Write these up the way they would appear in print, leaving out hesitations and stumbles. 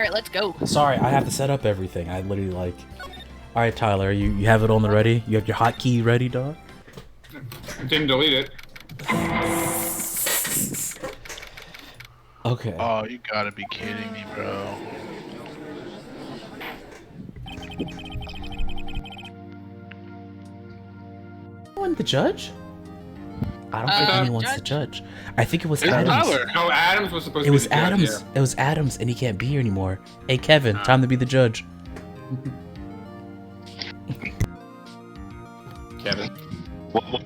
Alright, let's go. Sorry, I have to set up everything. I literally like... Alright, Tyler, you have it on the ready? You have your hotkey ready, dog? Didn't delete it. Okay. Oh, you gotta be kidding me, bro. Anyone the judge? I don't think anyone's the judge. I think it was Adams. Tyler. No, Adams was supposed It to be was the judge, Adams. yeah. It was Adams, and he can't be here anymore. Hey, Kevin, time to be the judge. Kevin. What?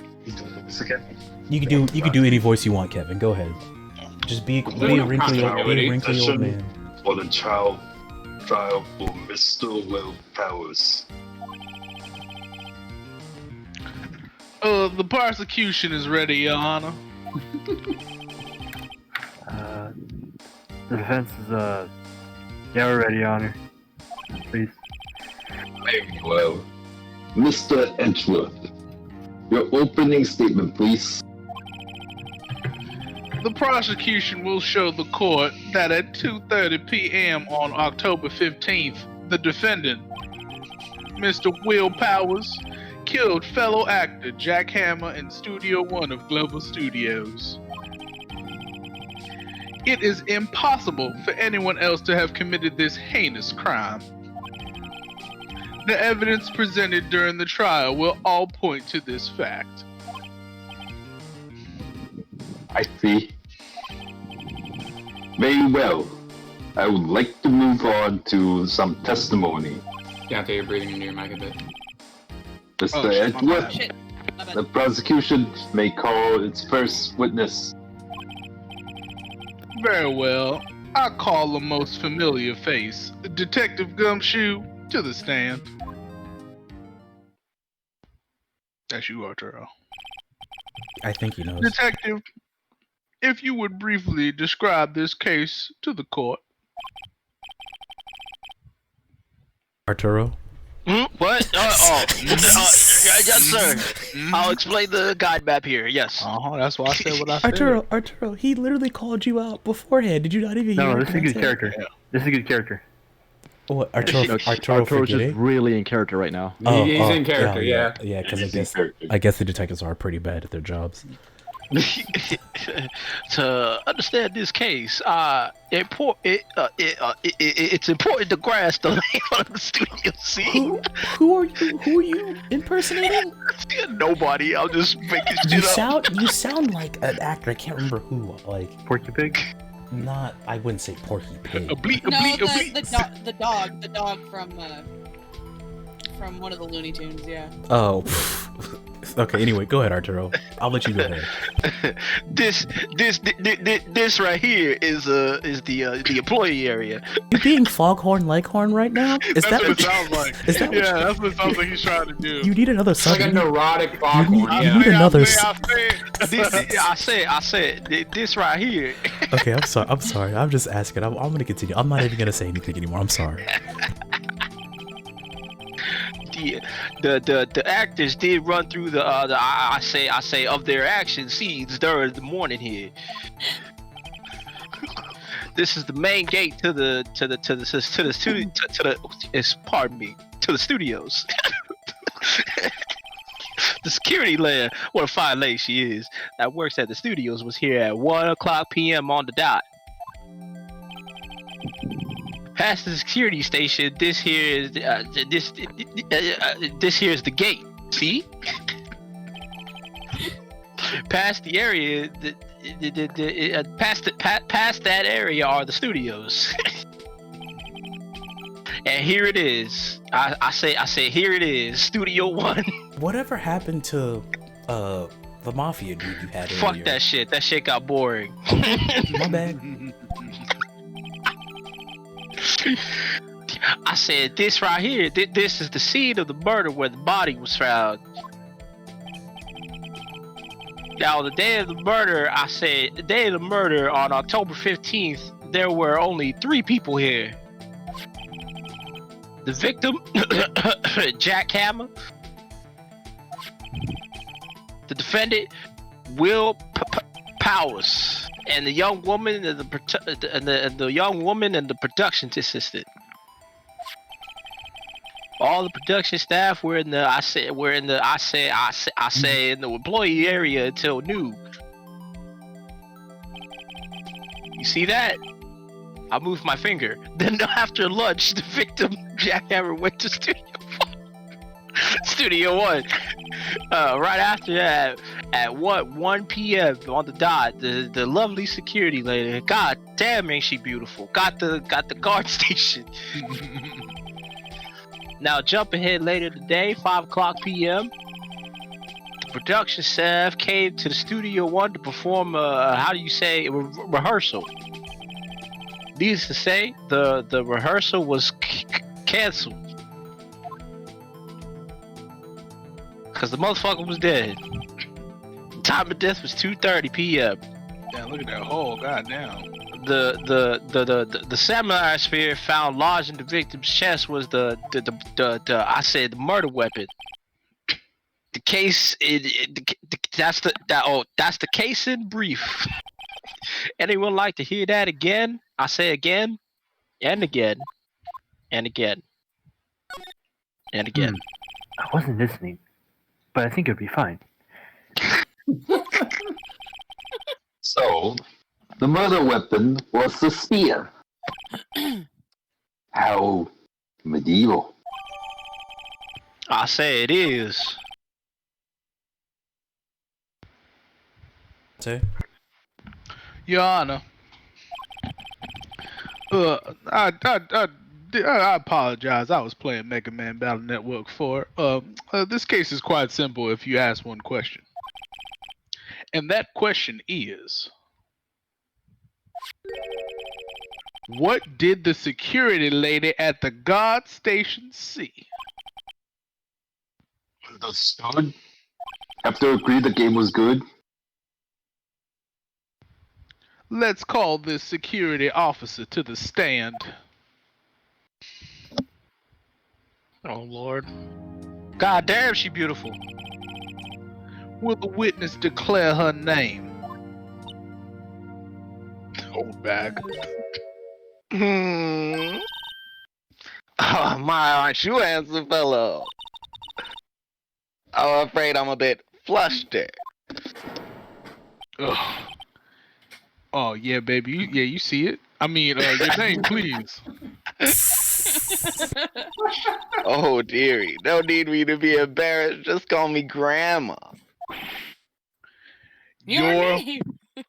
Okay. You can do any voice you want, Kevin. Go ahead. Just be a wrinkly old man. For the trial for Mr. Will Powers. The prosecution is ready, Your Honor. The defense is, yeah, we're ready, Your Honor. Please. Very well. Mr. Edgeworth, your opening statement, please. The prosecution will show the court that at 2:30 p.m. on October 15th, the defendant, Mr. Will Powers, killed fellow actor Jack Hammer in Studio One of Global Studios. It is impossible for anyone else to have committed this heinous crime. The evidence presented during the trial will all point to this fact. I see. Very well. I would like to move on to some testimony. Deontay, you're breathing into your mic a bit. Mr. shit, my Edgeworth, bad. Shit. My bad. the prosecution may call its first witness. Very well. I call a most familiar face, Detective Gumshoe, to the stand. That's you, Arturo. I think he knows. Detective, if you would briefly describe this case to the court. Arturo? What? Yes, sir. I'll explain the guide map here. Yes. That's why I said what I said. Arturo, he literally called you out beforehand. Did you not even hear No, what this is a I good said? character. This is a good character. What, Arturo Arturo's forgetting? just really in character right now. He's in character, yeah. Yeah, because He's in character. I guess the detectives are pretty bad at their jobs. To understand this case, it's important to grasp the layout of the studio scene. Who are you impersonating? Nobody. I'm just making You shit up. sound like an actor. I can't remember who. Like, Porky Pig? not. I wouldn't say Porky Pig. A bleep, a No, bleep, a bleep. the dog from one of the Looney Tunes, yeah. Oh. Okay. Anyway, go ahead, Arturo. I'll let you go ahead. This right here is the employee area. You being Foghorn Leghorn right now? Is That's that what what it sounds like. Is that what Yeah, that's what it sounds like he's trying to do. you need another It's like a sub? neurotic foghorn, you yeah. need another I said this right here. Okay, I'm sorry. I'm just asking. I'm gonna continue. I'm not even gonna say anything anymore. I'm sorry. The actors did run through the I say of their action scenes during the morning here. This is the main gate to the studios. The security layer, what a fine lady she is, that works at the studios, was here at 1:00 p.m. on the dot. Past the security station, this here is this here is the gate. See? Past the area, past that area are the studios. And here it is. I say here it is, Studio One. Whatever happened to the mafia dude you had earlier? Fuck that shit. That shit got boring. My bad. I said this right here. This is the scene of the murder where the body was found. Now, the day of the murder, I said the day of the murder on October 15th, there were only 3 people here. The victim, Jack Hammer. The defendant, Will Powers. and the young woman and the young woman and the production assistant. All the production staff were in the in the employee area until noon. You see that? I moved my finger. Then after lunch, the victim jackhammer went to Studio One. Right after that, at 1 p.m. on the dot, the lovely security lady, god damn, ain't she beautiful? Got the guard station. Now jump ahead later today, 5 o'clock p.m. The production staff came to the Studio One to perform rehearsal. Needless to say, the rehearsal was canceled. Cause the motherfucker was dead. Time of death was 2:30 p.m. Damn, look at that hole, goddamn. The samurai spear found lodged in the victim's chest was the murder weapon. The case that's the case in brief. Anyone like to hear that again? I say again and again and again and again. I wasn't listening, but I think it'll be fine. So, the murder weapon was the spear. How medieval. I say it is. Say. Your Honor. I apologize. I was playing Mega Man Battle Network 4. This case is quite simple if you ask one question. And that question is, what did the security lady at the guard station see? Understood. Have to agree the game was good. Let's call this security officer to the stand. Oh Lord. God damn, she beautiful. Will the witness declare her name? Hold back. Oh, my, aren't you handsome fellow? I'm afraid I'm a bit flustered. Ugh. Oh, yeah, baby. You see it. I mean, your name, please. Oh, dearie. No need me to be embarrassed. Just call me Grandma. Your name.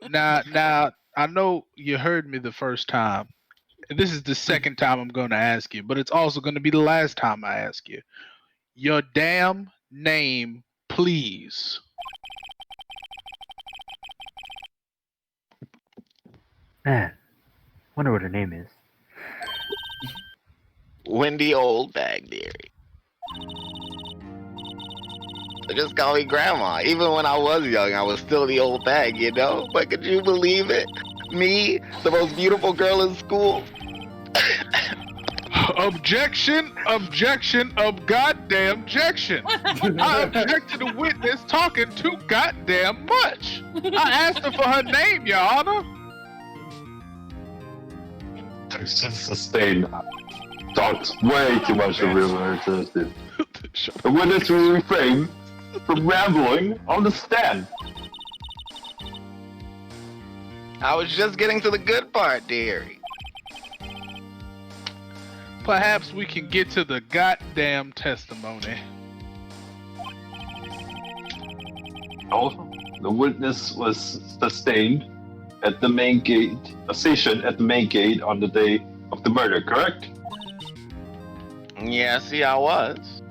Now, I know you heard me the first time. And this is the second time I'm going to ask you, but it's also going to be the last time I ask you. Your damn name, please. Man, wonder what her name is. Wendy Oldbag, dearie. Just call me Grandma. Even when I was young, I was still the old bag, you know? But could you believe it? Me, the most beautiful girl in school? Objection, goddamn objection. I object to the witness talking too goddamn much. I asked her for her name, Your Honor. Sustained. Talks way too much of real interested. The witness will refrain from rambling on the stand. I was just getting to the good part, dearie. Perhaps we can get to the goddamn testimony. Also, the witness was sustained at the main gate, stationed at the main gate on the day of the murder, correct? Yeah, see, I was.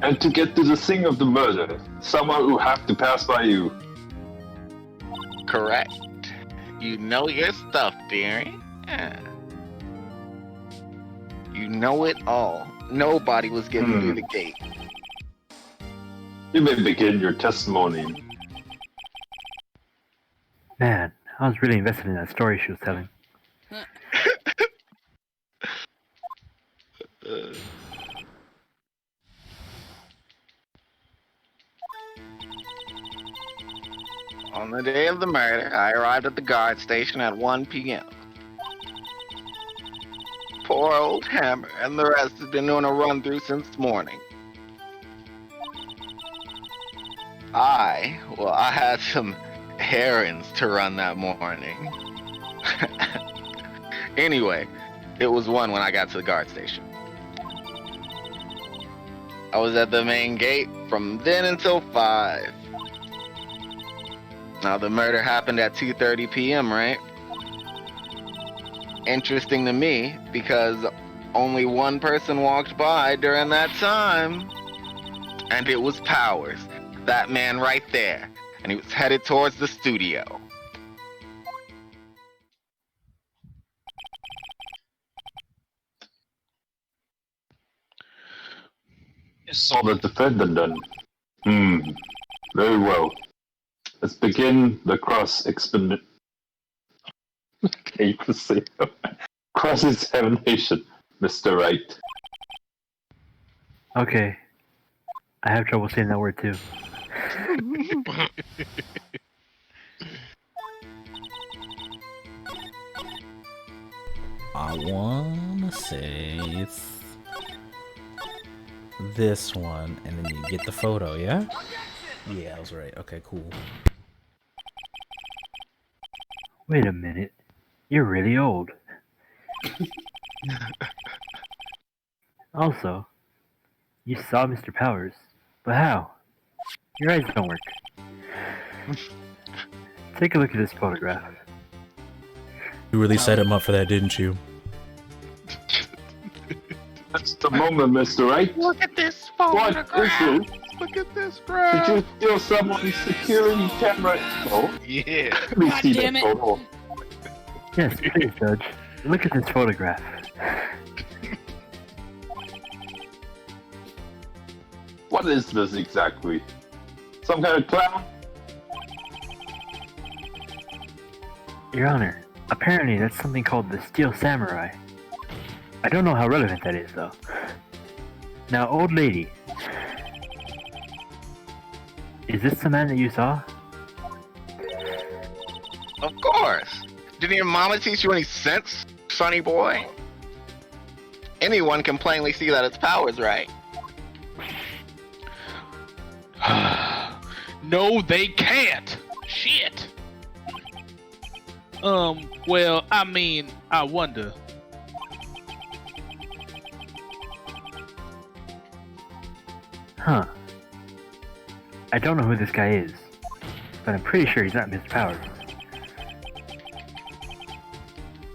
And to get to the scene of the murder, someone will have to pass by you. Correct. You know your stuff, dearie. Yeah. You know it all. Nobody was getting through the gate. You may begin your testimony. Man, I was really invested in that story she was telling. On the day of the murder, I arrived at the guard station at 1 p.m. Poor old Hammer and the rest have been doing a run-through since morning. I had some errands to run that morning. Anyway, it was 1 when I got to the guard station. I was at the main gate from then until 5. Now the murder happened at 2:30 p.m., right? Interesting to me because only 1 person walked by during that time. And it was Powers, that man right there. And he was headed towards the studio. You saw the defendant then. Very well. Let's begin the cross-examination. Can you proceed? Cross-examination, Mr. Wright. Okay. I have trouble saying that word too. I wanna say it's this one, and then you get the photo, yeah? Yeah, I was right. Okay, cool. Wait a minute. You're really old. Also, you saw Mr. Powers, but how? Your eyes don't work. Take a look at this photograph. You really set him up for that, didn't you? That's the moment, Mr. Wright. Look at this What photograph! is it? Look at this Did graph. you steal someone's security camera? Oh, Yeah. let me God see damn that it. photo. Yes, please, Judge. Look at this photograph. What is this exactly? Some kind of clown? Your Honor, apparently that's something called the Steel Samurai. I don't know how relevant that is, though. Now, old lady. Is this the man that you saw? Of course. Didn't your mama teach you any sense, sonny boy? Anyone can plainly see that it's Powers, right? No, they can't. Shit. Well, I mean, I wonder. Huh. I don't know who this guy is, but I'm pretty sure he's not Mr. Powers.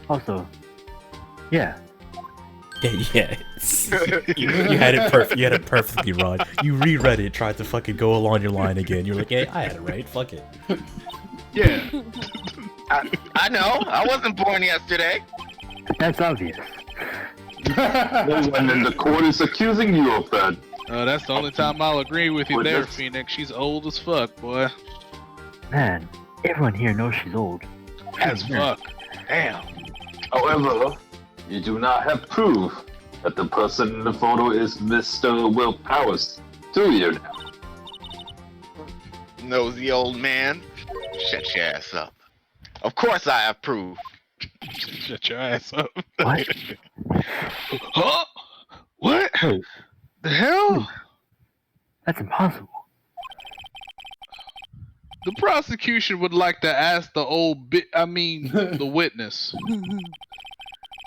Also, yeah, Yeah. You had it perfect. You had it perfectly, Rod. You reread it, tried to fucking go along your line again. You're like, yeah, I had it right. Fuck it. Yeah. I know. I wasn't born yesterday. that's obvious. No one in the court is accusing you of that. That's the only time I'll agree with you Well, there, that's- Phoenix. She's old as fuck, boy. Man, everyone here knows she's old. As fuck. Damn. However, you do not have proof that the person in the photo is Mr. Will Powers, do you? Nosy old man. Shut your ass up. Of course I have proof. Shut your ass up. What? Huh? What? Wait, The hell? that's impossible. The prosecution would like to ask the the witness.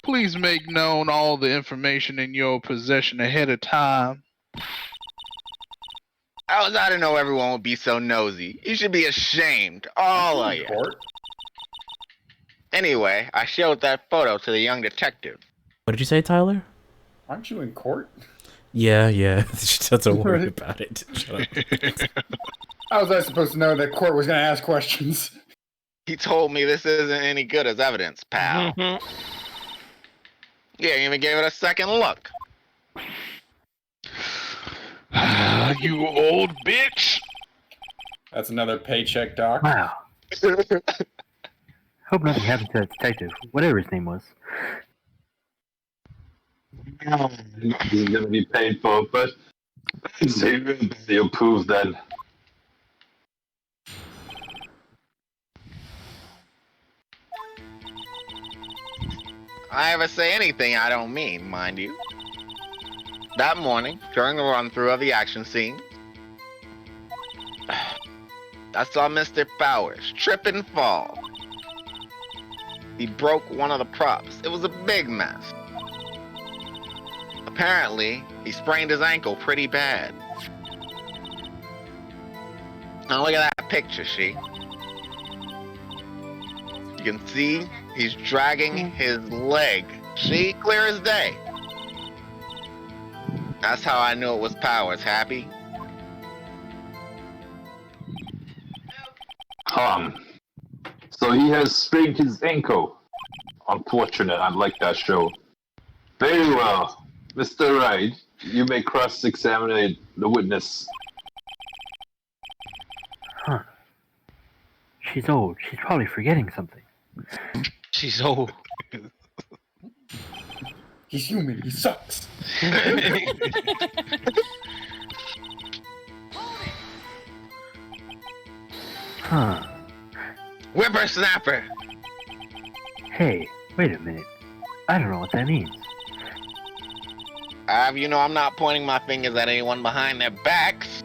Please make known all the information in your possession ahead of time. How was I to know everyone would be so nosy? You should be ashamed, all of you. Anyway, I showed that photo to the young detective. What did you say, Tyler? Aren't you in court? Yeah. Don't worry about it. Shut up. How was I supposed to know that court was going to ask questions? He told me this isn't any good as evidence, pal. Yeah, he even gave it a second look. You old bitch! That's another paycheck, Doc. Wow. Hope nothing happened to that detective, whatever his name was. He's gonna be paid for, but you'll prove that. I ever say anything I don't mean, mind you. That morning, during the run-through of the action scene, I saw Mr. Powers trip and fall. He broke one of the props. It was a big mess. Apparently, he sprained his ankle pretty bad. Now look at that picture, she. You can see he's dragging his leg. See? Clear as day. That's how I knew it was Powers, happy? So he has sprained his ankle. Unfortunate, I like that show. Very well. Mr. Wright, you may cross-examine the witness. Huh. She's old. She's probably forgetting something. She's old. He's human. He sucks. Huh. Whippersnapper! Hey, wait a minute. I don't know what that means. You know I'm not pointing my fingers at anyone behind their backs.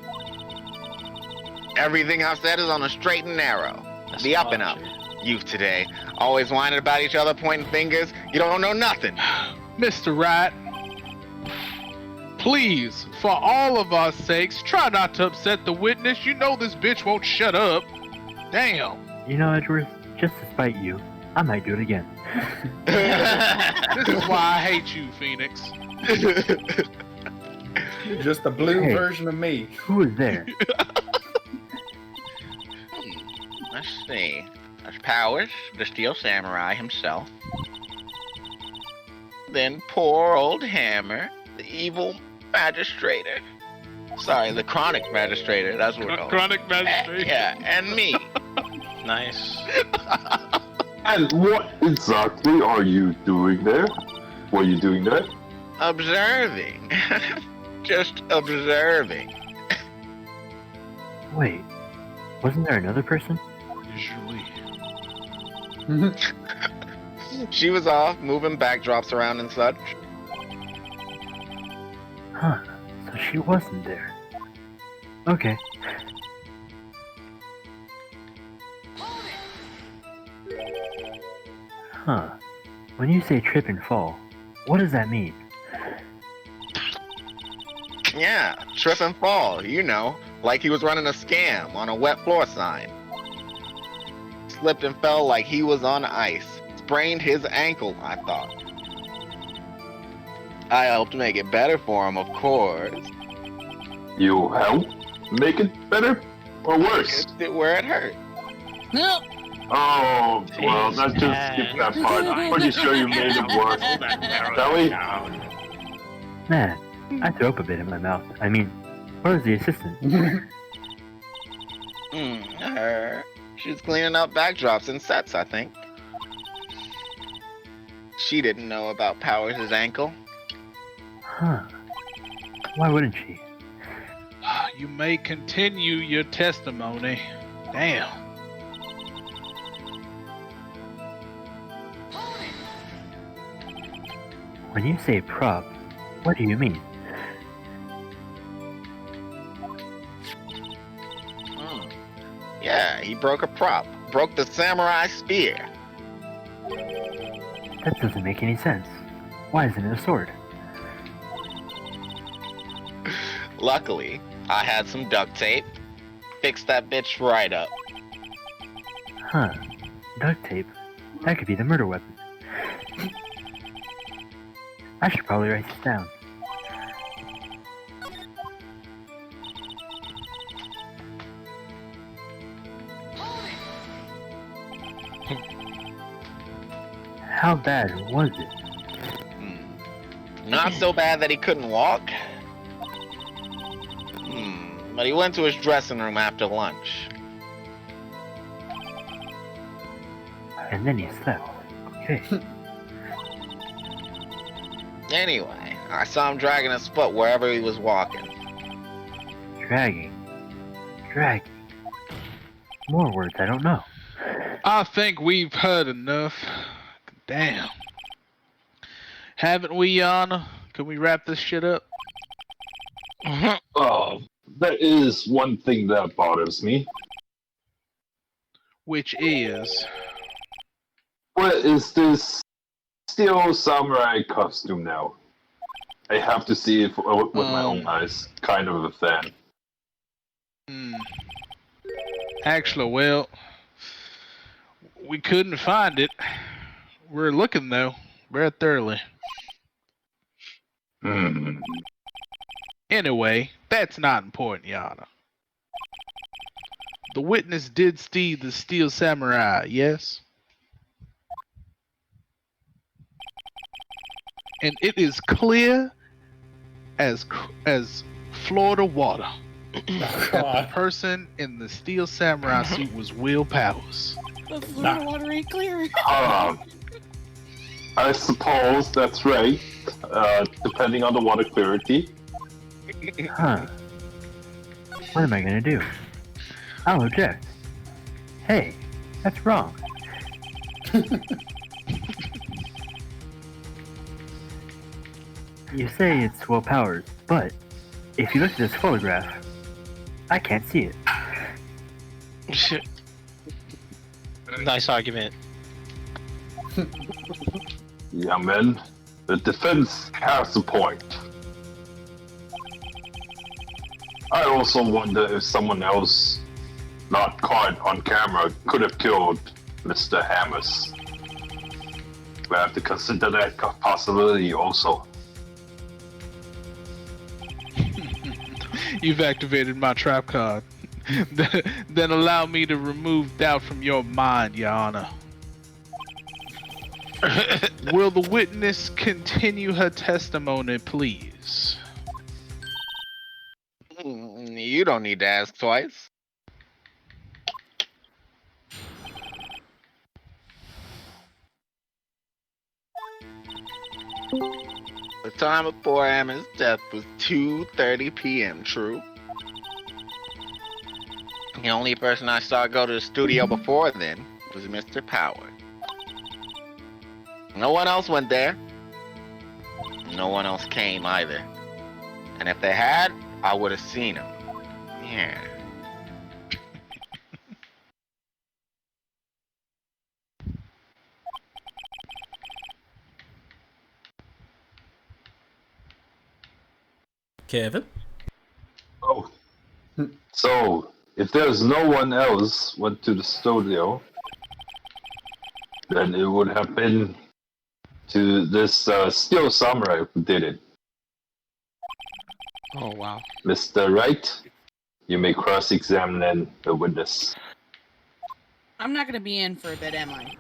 Everything I've said is on a straight and narrow. That's The up and up. Youth today. Always whining about each other, pointing fingers. You don't know nothing. Mr. Wright, please, for all of our sakes, try not to upset the witness. You know this bitch won't shut up. Damn. You know, Edward, just to spite you, I might do it again. This is why I hate you, Phoenix. You're just the blue Hey. version of me. Who is there? Let's see. There's Powers, the Steel Samurai himself. Then poor old Hammer, the evil magistrator. Sorry, the chronic magistrator, that's what we're called. Chronic magistrate. Yeah, and me. Nice. And what exactly are you doing there? What are you doing there? Observing. Just observing. Wait, wasn't there another person? She was off, moving backdrops around and such. Huh, so she wasn't there. Okay. Huh, when you say trip and fall, what does that mean? Yeah, trip and fall, you know, like he was running a scam on a wet floor sign. Slipped and fell like he was on ice. Sprained his ankle, I thought. I helped make it better for him, of course. You help make it better or worse? Fixed it where it hurt. No. Oh, well, let's just skip that part. I'm pretty sure you made it worse. Shall we? Man, I threw up a bit in my mouth. I mean, where's the assistant? Her. She's cleaning up backdrops and sets, I think. She didn't know about Powers' ankle. Huh. Why wouldn't she? You may continue your testimony. Damn. When you say prop, what do you mean? Yeah, he broke a prop. Broke the samurai spear. That doesn't make any sense. Why isn't it a sword? Luckily, I had some duct tape. Fixed that bitch right up. Huh. Duct tape? That could be the murder weapon. I should probably write this down. How bad was it? Not so bad that he couldn't walk. But he went to his dressing room after lunch. And then he slept. Okay. Anyway, I saw him dragging his foot wherever he was walking. Dragging. Dragging. More words I don't know. I think we've heard enough. Damn. Haven't we, Yana? Can we wrap this shit up? Oh, there is one thing that bothers me. Which is... What is this Steel Samurai costume now? I have to see it with my own eyes. Kind of a fan. Actually, well, we couldn't find it. We're looking, though, very thoroughly. Anyway, that's not important, Yana. The witness did see the Steel Samurai, yes? And it is clear as Florida water that the person in the Steel Samurai suit was Will Powers. The Florida water ain't clear. I suppose that's right. Depending on the water clarity. Huh. What am I gonna do? I'll object. Hey, that's wrong. You say it's Will Powers, but if you look at this photograph, I can't see it. Nice argument. Yeah, man. The defense has a point. I also wonder if someone else, not caught on camera, could have killed Mr. Hammers. We have to consider that possibility also. You've activated my trap card. Then allow me to remove doubt from your mind, Your Honor. Will the witness continue her testimony, please? You don't need to ask twice. The time of poor Ammon's death was 2:30 p.m., true? The only person I saw go to the studio before then was Mr. Power. No one else went there. No one else came either. And if they had, I would have seen them. Yeah. Kevin? Oh. So, if there's no one else went to the studio, then it would have been to this Steel Samurai who did it. Oh, wow. Mr. Wright, you may cross-examine the witness. I'm not gonna be in for a bit, am I?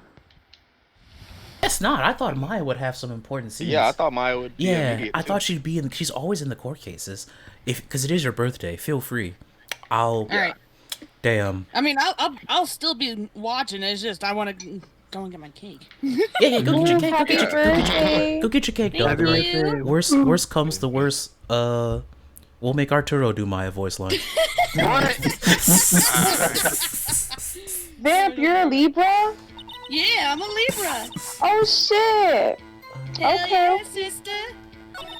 It's not. I thought Maya would have some important scenes. Yeah, I thought Maya would be Yeah, immediate, I too. thought she'd be in. She's always in the court cases. Because it is your birthday. Feel free. All right. Damn. I mean, I'll still be watching. It's just I want to go and get my cake. Yeah, go get your cake. Happy birthday. Go get your cake, Thank dog. you. Worst comes the worst. We'll make Arturo do Maya voice line. Vamp, you're a Libra? Yeah, I'm a Libra. Oh shit. Hell Okay. yeah, sister.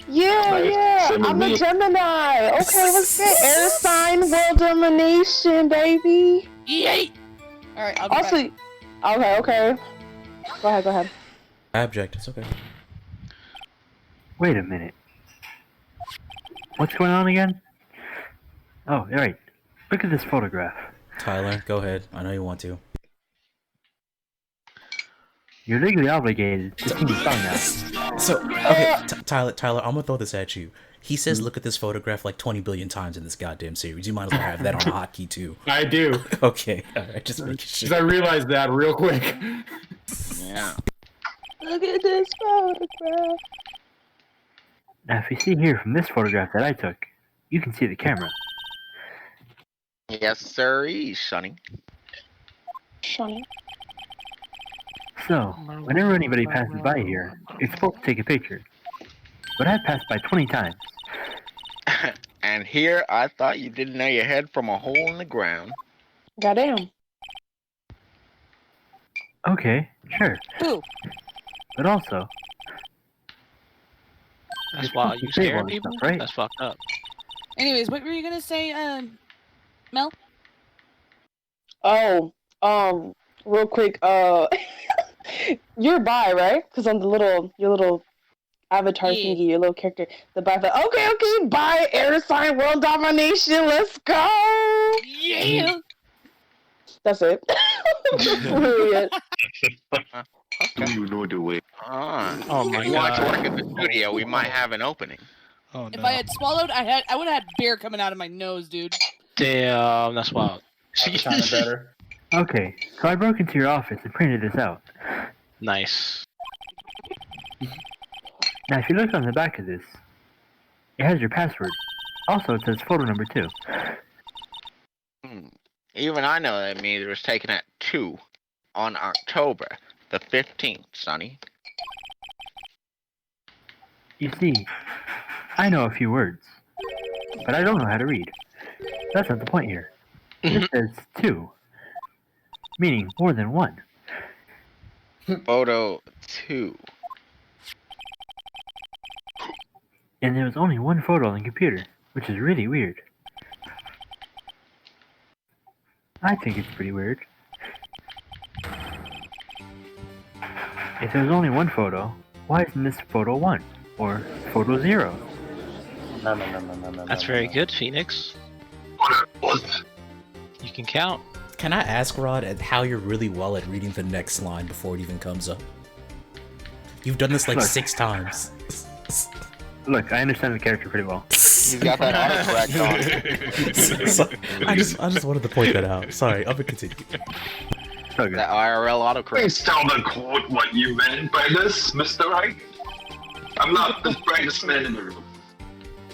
Yeah, Right. yeah. Same with I'm a me. Gemini. Okay, what's good? Air sign, world domination, baby. Yay. All right, I'll be Also, back. okay. Go ahead. Abject. It's okay. Wait a minute. What's going on again? Oh, right. Look at this photograph. Tyler, go ahead. I know you want to. You're legally obligated to sing the song now. So, okay, Tyler, I'm gonna throw this at you. He says, "Look at this photograph" like 20 billion times in this goddamn series. You might as well have that on a hotkey too. I do. Okay, all right, just making Because sure. I realized that real quick. Yeah. Look at this photograph. Now, if you see here from this photograph that I took, you can see the camera. Yes, sir, Sonny. Shani. So, whenever anybody passes by here, you're supposed to take a picture. But I've passed by 20 times. And here, I thought you didn't know your head from a hole in the ground. Goddamn. Okay, sure. Who? But also, That's why you You save all scaring this people. stuff, right? That's fucked up. Anyways, what were you gonna say, Mel? Oh, real quick, you're bi, right? Because on your little avatar Yeah. thingy, your little character, the bi. Okay, bi, air sign, world domination, let's go. Yeah. That's it. That's really it. Do you know the way? Oh my If you want to God. work in the studio, we might have an opening. Oh If no. I had swallowed, I would have had beer coming out of my nose, dude. Damn, that's wild. Kind of better. Okay, so I broke into your office and printed this out. Nice. Now, if you look on the back of this, it has your password. Also, it says photo number 2. Even I know that meter was taken at 2 on October the 15th, Sonny. You see, I know a few words, but I don't know how to read. That's not the point here. It says 2, meaning more than 1. Photo 2. And there was only one photo on the computer, which is really weird. I think it's pretty weird. If there's only one photo, why isn't this photo 1? Or photo 0? No. That's very good, Phoenix. You can count. Can I ask Rod at how you're really well at reading the next line before it even comes up? You've done this like Look. 6 times. Look, I understand the character pretty well. He's got that autocorrect on. So, I just wanted to point that out. Sorry, I'm gonna continue. So good. That IRL autocorrect. Please tell the court what you meant by this, Mr. Wright. I'm not the brightest man in the room.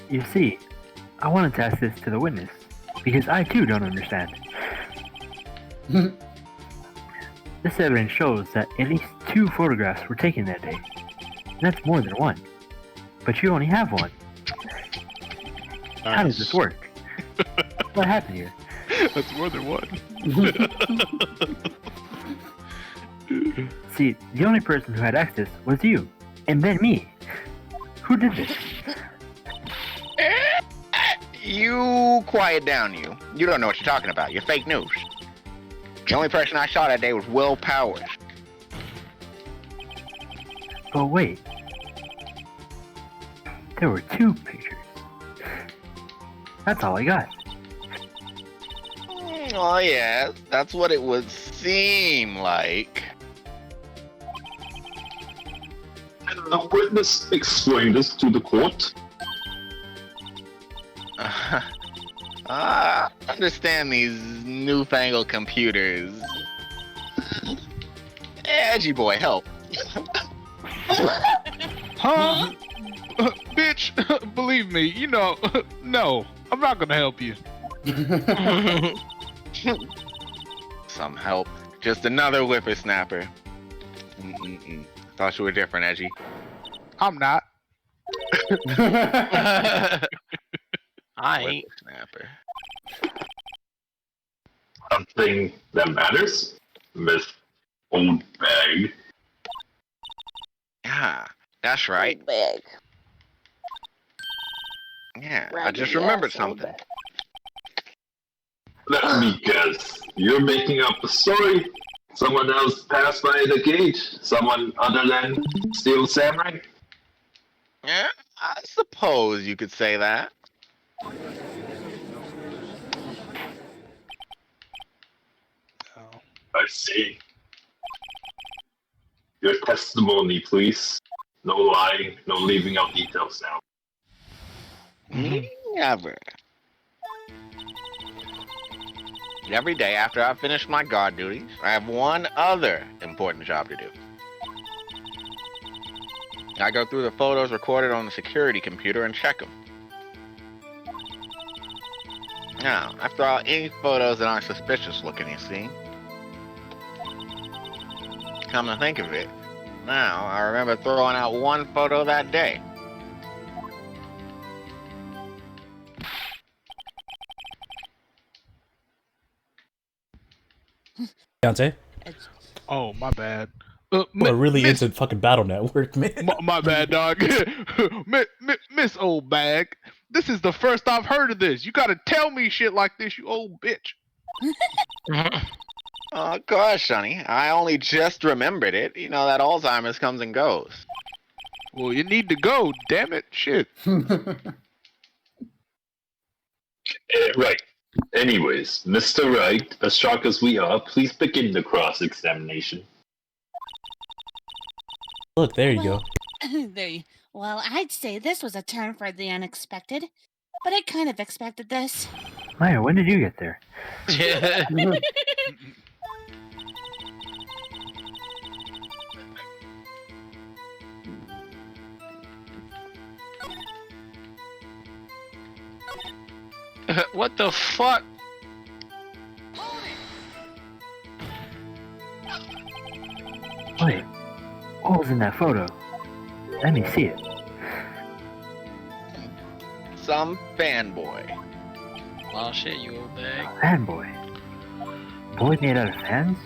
You see, I wanted to ask this to the witness, because I too don't understand. This evidence shows that at least 2 photographs were taken that day. That's more than 1. But you only have 1. How does this work? What happened here? That's more than one. See, the only person who had access was you, and then me. Who did this? You quiet down, you. You don't know what you're talking about. You're fake news. The only person I saw that day was Will Powers. Oh wait. There were 2 pictures. That's all I got. Oh yeah, that's what it would seem like. Can the witness explain this to the court? I understand these newfangled computers. Edgy boy, help. Huh? Bitch, believe me, you know, no, I'm not gonna help you. Some help. Just another whippersnapper. Thought you were different, Edgy. I'm not. I ain't. Whippersnapper. Something that matters, Miss Old Bag. Yeah, that's right. Bag. Yeah, I Raggedy just remembered asshole something. bag. Let me guess. You're making up a story. Someone else passed by the gate. Someone other than Steel Samurai. Yeah, I suppose you could say that. I see. Your testimony, please. No lying, no leaving out details now. Never. Every day after I finish my guard duties, I have one other important job to do. I go through the photos recorded on the security computer and check them. Now, I throw out any photos that aren't suspicious looking, you see. Come to think of it, now I remember throwing out one photo that day. Dante? Oh, my bad. We're really into fucking Battle Network, man. My bad, dog. Miss Old Bag. This is the first I've heard of this. You gotta tell me shit like this, you old bitch. Oh, gosh, Sonny. I only just remembered it. You know that Alzheimer's comes and goes. Well, you need to go, damn it. Shit. Right. Anyways, Mr. Wright, as shocked as we are, please begin the cross-examination. Look, there you go. There you. Well, I'd say this was a turn for the unexpected, but I kind of expected this. Maya, when did you get there? Yeah. What the fuck? Wait, what was in that photo? Let me see it. Some fanboy. Oh shit, you old bag. Fanboy. Boy made out of fans?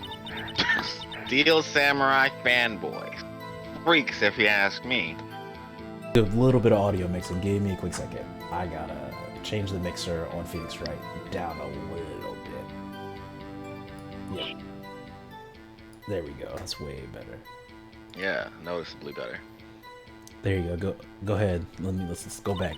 Steel Samurai fanboys. Freaks, if you ask me. A little bit of audio mixing. Give me a quick second. I gotta change the mixer on Phoenix Wright down a little bit. Yeah. There we go. That's way better. Yeah, noticeably better. There you go. Go ahead. Let's go back.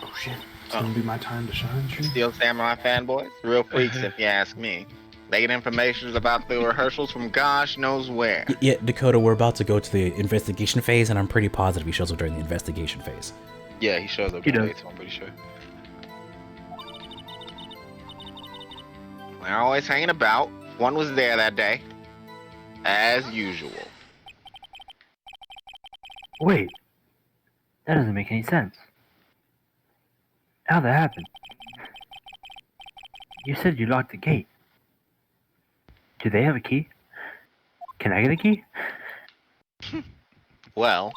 Oh shit. It's gonna be my time to shine, shit. Steel Samurai fanboys? Real freaks, if you ask me. They get information about the rehearsals from gosh knows where. Yeah, Dakota, we're about to go to the investigation phase, and I'm pretty positive he shows up during the investigation phase. Yeah, he shows up He during does. I'm pretty sure. They're always hanging about. One was there that day. As usual. Wait, that doesn't make any sense. How'd that happen? You said you locked the gate. Do they have a key? Can I get a key? Well,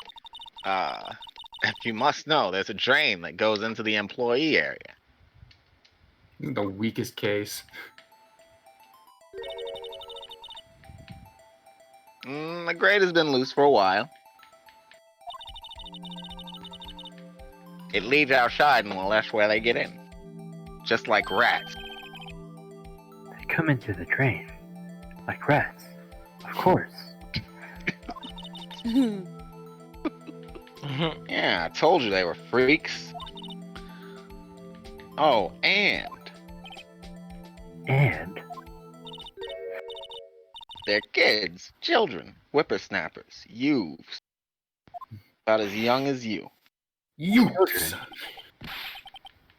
if you must know, there's a drain that goes into the employee area. The weakest case. The grate has been loose for a while. It leads outside, and well, that's where they get in. Just like rats. They come into the drain. Like rats. Of course. Yeah, I told you they were freaks. Oh, and they're kids, children, whippersnappers, youths. About as young as you. Youths.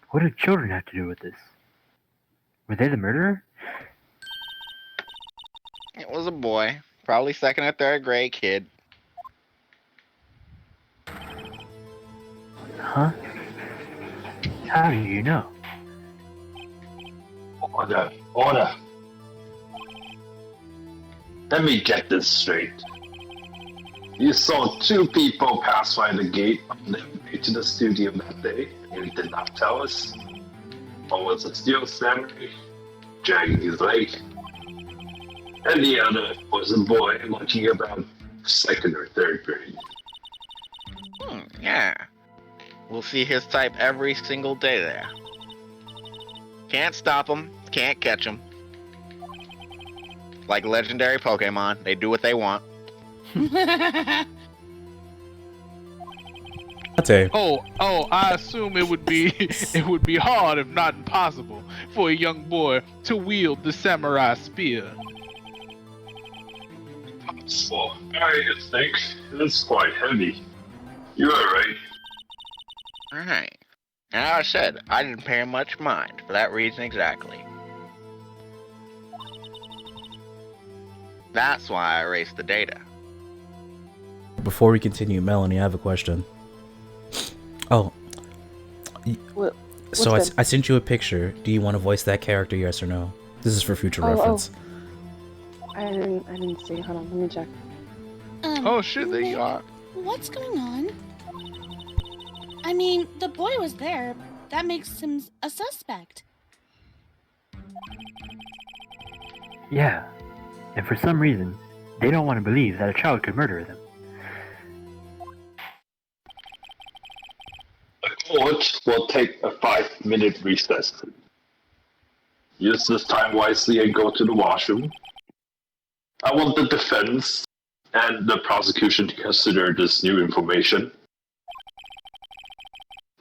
What do children have to do with this? Were they the murderer? It was a boy, probably second or third grade kid. Huh? How do you know? Order. Let me get this straight. You saw two people pass by the gate on their way to the studio that day, and you did not tell us. One was a Steel Samurai, dragging his leg, and the other was a boy looking about second or third grade. Yeah. We'll see his type every single day there. Can't stop him, can't catch him. Like legendary Pokemon, they do what they want. I'd say. Oh, I assume it would be hard, if not impossible, for a young boy to wield the samurai spear. Well, I think it's quite heavy. You are right. Alright. Now I said, I didn't pay much mind for that reason exactly. That's why I erased the data. Before we continue, Melanie, I have a question. Oh. So I sent you a picture. Do you want to voice that character, yes or no? This is for future reference. I didn't see. Hold on, let me check. Oh shit, there you are. What's going on? I mean, the boy was there. That makes him a suspect. Yeah. And for some reason, They don't want to believe that a child could murder them. The court will take a 5-minute recess. Use this time wisely and go to the washroom. I want the defense and the prosecution to consider this new information.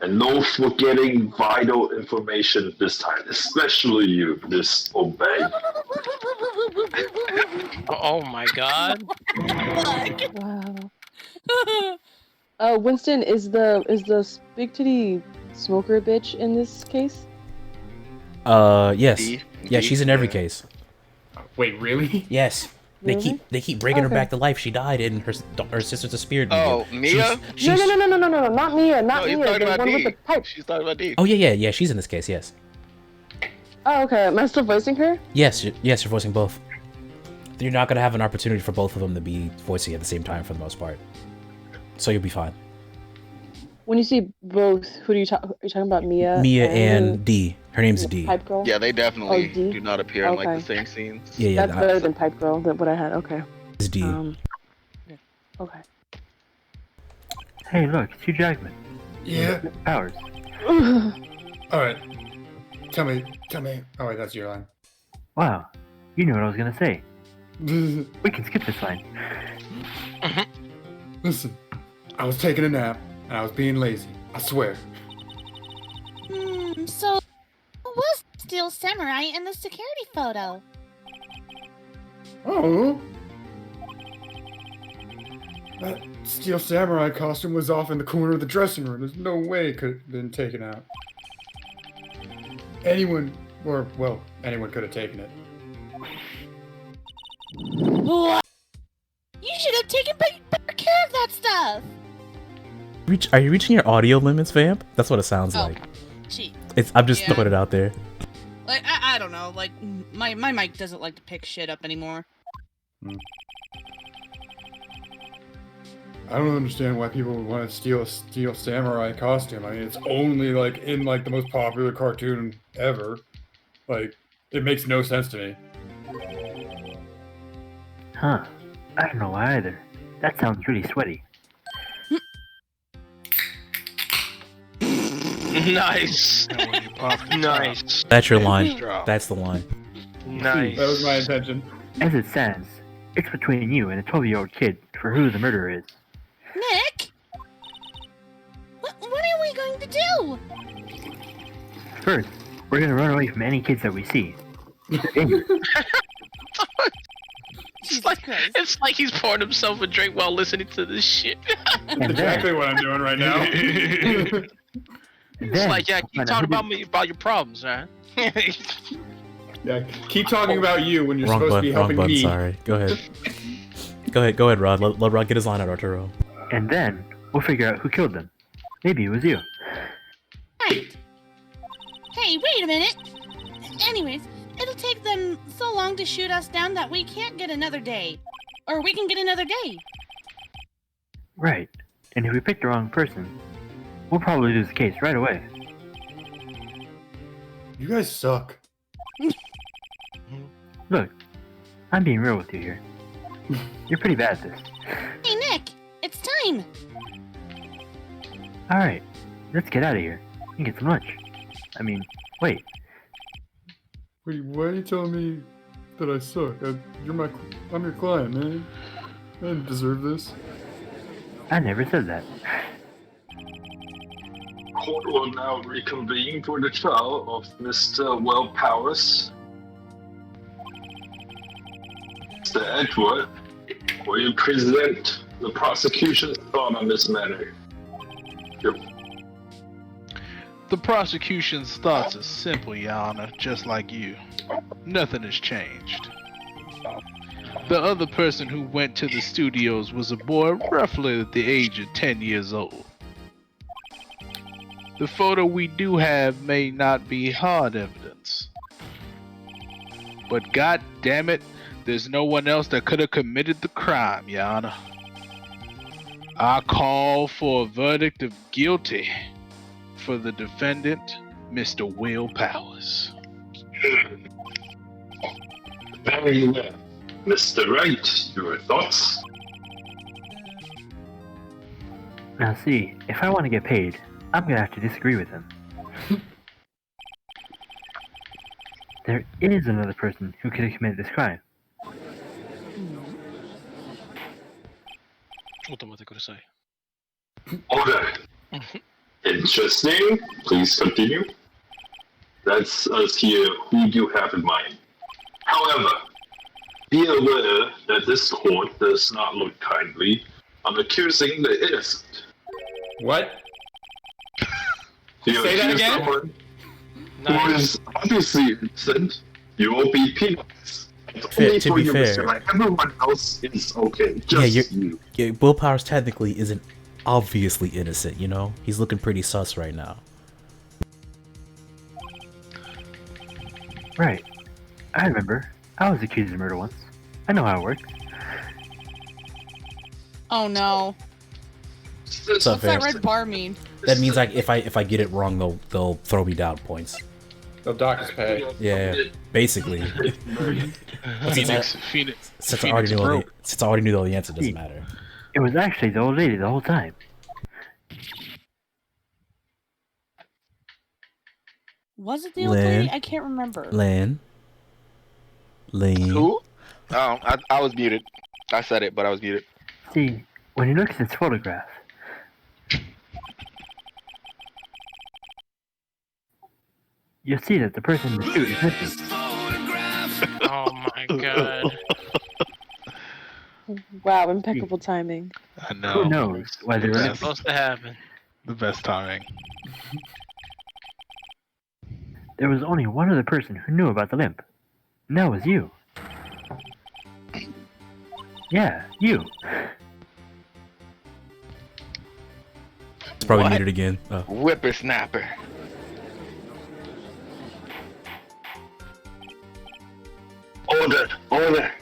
And no forgetting vital information this time, especially you, Miss Obey. Oh my god. Wow. Winston, is the big titty smoker bitch in this case? Yes. D? Yeah, D? she's in every case. Wait, really? Yes. Really? They keep bringing her Okay. back to life. She died and her sister disappeared. Oh, Mia? No, not Mia, not No, he's Mia, talking the about one D. with the pipe. She's talking about D. Oh yeah, she's in this case. Yes. Oh, okay. Am I still voicing her? Yes, you're voicing both. You're not gonna have an opportunity for both of them to be voicing at the same time for the most part. So you'll be fine. When you see both, who do you talk? Are you talking about Mia? Mia and D. Her name's D. Pipe girl. Yeah, they definitely Oh, D? do not appear in like Okay. the same scenes. Yeah, That's better than pipe girl. Than what I had. Okay. It's D. Okay. Hey, look, it's Hugh Jackman. Yeah. Powers. Alright. Tell me. Oh, wait, that's your line. Wow, you knew what I was gonna say. We can skip this line. Listen, I was taking a nap, and I was being lazy. I swear. So who was Steel Samurai in the security photo? Oh. That Steel Samurai costume was off in the corner of the dressing room. There's no way it could have been taken out. Anyone could have taken it. What? You should have taken better care of that stuff. Are you reaching your audio limits, Vamp? That's what it sounds like. Gee. I'm just Yeah. throwing it out there. Like I don't know. Like my mic doesn't like to pick shit up anymore. I don't understand why people would want to steal a Steel Samurai costume. I mean, it's only like in like the most popular cartoon ever. Like, it makes no sense to me. Huh. I don't know why either. That sounds really sweaty. Nice. Nice. That's your line. That's the line. Nice. That was my intention. As it stands, it's between you and a 12-year-old kid for who the murderer is. Nick, what are we going to do? First, we're gonna run away from any kids that we see. They're dangerous. It's like he's pouring himself a drink while listening to this shit. That's exactly what I'm doing right now. It's like, yeah, keep talking about your problems, man. Yeah, keep talking about you when you're Wrong supposed to be button. helping me. Sorry. Go ahead. Go ahead, Rod. Let Rod get his line out, Arturo. And then, we'll figure out who killed them. Maybe it was you. Right. Hey, wait a minute. Anyways, it'll take them so long to shoot us down that we can't get another day. Or we can get another day. Right. And if we pick the wrong person, we'll probably lose the case right away. You guys suck. Look, I'm being real with you here. You're pretty bad at this. Hey, Nick, it's time. Alright, let's get out of here and get some lunch. I mean, wait. Wait, why are you telling me that I suck? I'm your client, man. I didn't deserve this. I never said that. Court will now reconvene for the trial of Mr. Powers. Mr. Edward, will you present the prosecution's thought on this matter? Yep. The prosecution's thoughts are simple, Your Honor, just like you. Nothing has changed. The other person who went to the studios was a boy roughly at the age of 10 years old. The photo we do have may not be hard evidence. But god damn it, there's no one else that could have committed the crime, Your Honor. I call for a verdict of guilty for the defendant, Mr. Will Powers. Very well. Mr. Wright, your thoughts? Now see, if I want to get paid, I'm gonna have to disagree with him. There is another person who could have committed this crime. ちょっと待ってください。 Order. Interesting. Please continue. That's us here who you have in mind. However, be aware that this court does not look kindly on accusing the innocent. What? You Say that accuse again? someone who is obviously innocent, you will be penalized. Only To for be you, fair. Mr. Wright. Everyone else is okay. Just you. Yeah, Will Powers technically isn't obviously innocent, you know? He's looking pretty sus right now. Right. I remember. I was accused of murder once. I know how it works. Oh no. What's up, What's that Vance? red bar mean? That means like if I get it wrong, they'll throw me down points. They'll dock his pay. Yeah, basically. Phoenix Since I already knew all the answer, doesn't matter. It was actually the old lady the whole time. Was it the old Lynn? lady? I can't remember. Lynn. Who? Oh, I was muted. I said it, but I was muted. See, when you look at this photograph, you'll see that the person in the suit is missing. Oh my god. Wow, impeccable timing. I know. Who knows why they were What's missing? supposed to happen? The best timing. There was only one other person who knew about the limp, and that was you. Yeah, you. It's probably What? muted again. Oh. Whippersnapper. Order.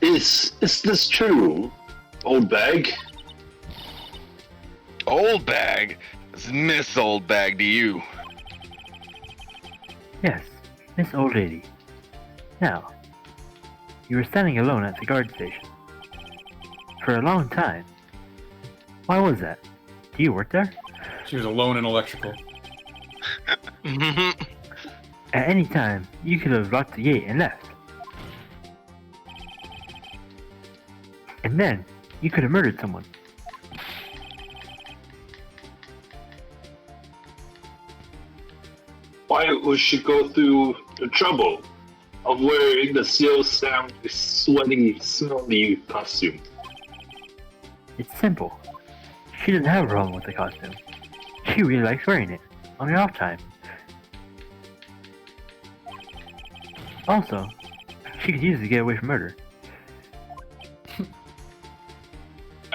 Is this true, old bag? Old bag? It's Miss Old Bag to you. Yes, Miss Old Lady. Now, you were standing alone at the guard station. For a long time. Why was that? Do you work there? She was alone in electrical. At any time, you could have locked the gate and left. And then, you could have murdered someone. Why would she go through the trouble of wearing the Seal Sam sweaty, smelly costume? It's simple. She doesn't have a problem with the costume. She really likes wearing it, on her off time. Also, she could use it to get away from murder.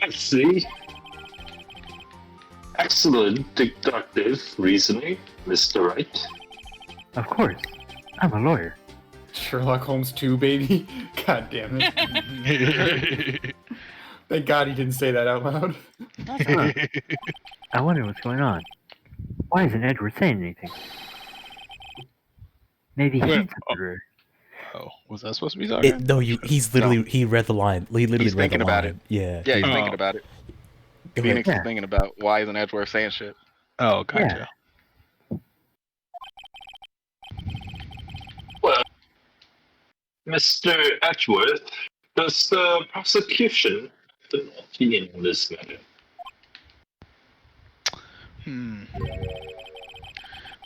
I see. Excellent deductive reasoning, Mr. Wright. Of course, I'm a lawyer. Sherlock Holmes 2, baby. God damn it. Thank God he didn't say that out loud. I wonder what's going on. Why isn't Edward saying anything? Maybe he's the murderer. Oh, was that supposed to be talking? He's literally he read the line. He literally He's read the thinking line. about it. Yeah. Yeah, he's thinking about it. Go ahead. Phoenix is thinking about why isn't Edgeworth saying shit. Oh, gotcha. Well, Mr. Edgeworth, does the prosecution have an opinion on this matter?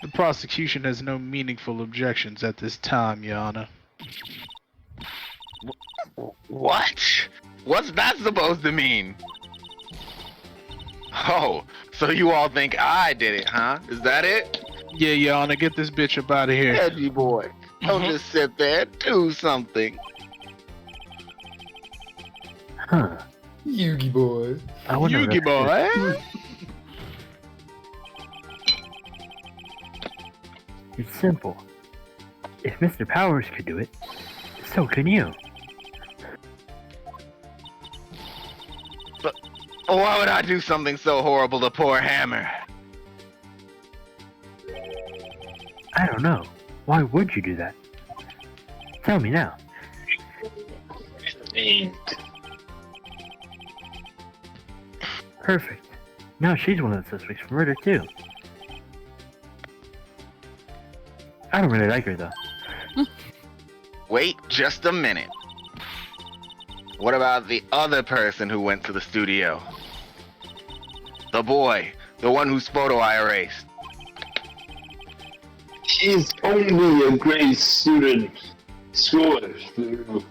The prosecution has no meaningful objections at this time, Your Honor. What? What's that supposed to mean? Oh, so you all think I did it, huh? Is that it? Yeah, Your Honor, get this bitch up out of here. Edgy boy, don't just sit there, do something. Huh. Yugi boy. I wonder what Yugi that's- boy. It's simple. If Mr. Powers could do it, so can you. But why would I do something so horrible to poor Hammer? I don't know. Why would you do that? Tell me now. Perfect. Now she's one of the suspects for murder too. I don't really like her though. Wait just a minute. What about the other person who went to the studio? The boy, the one whose photo I erased. He's only a grade student. School through,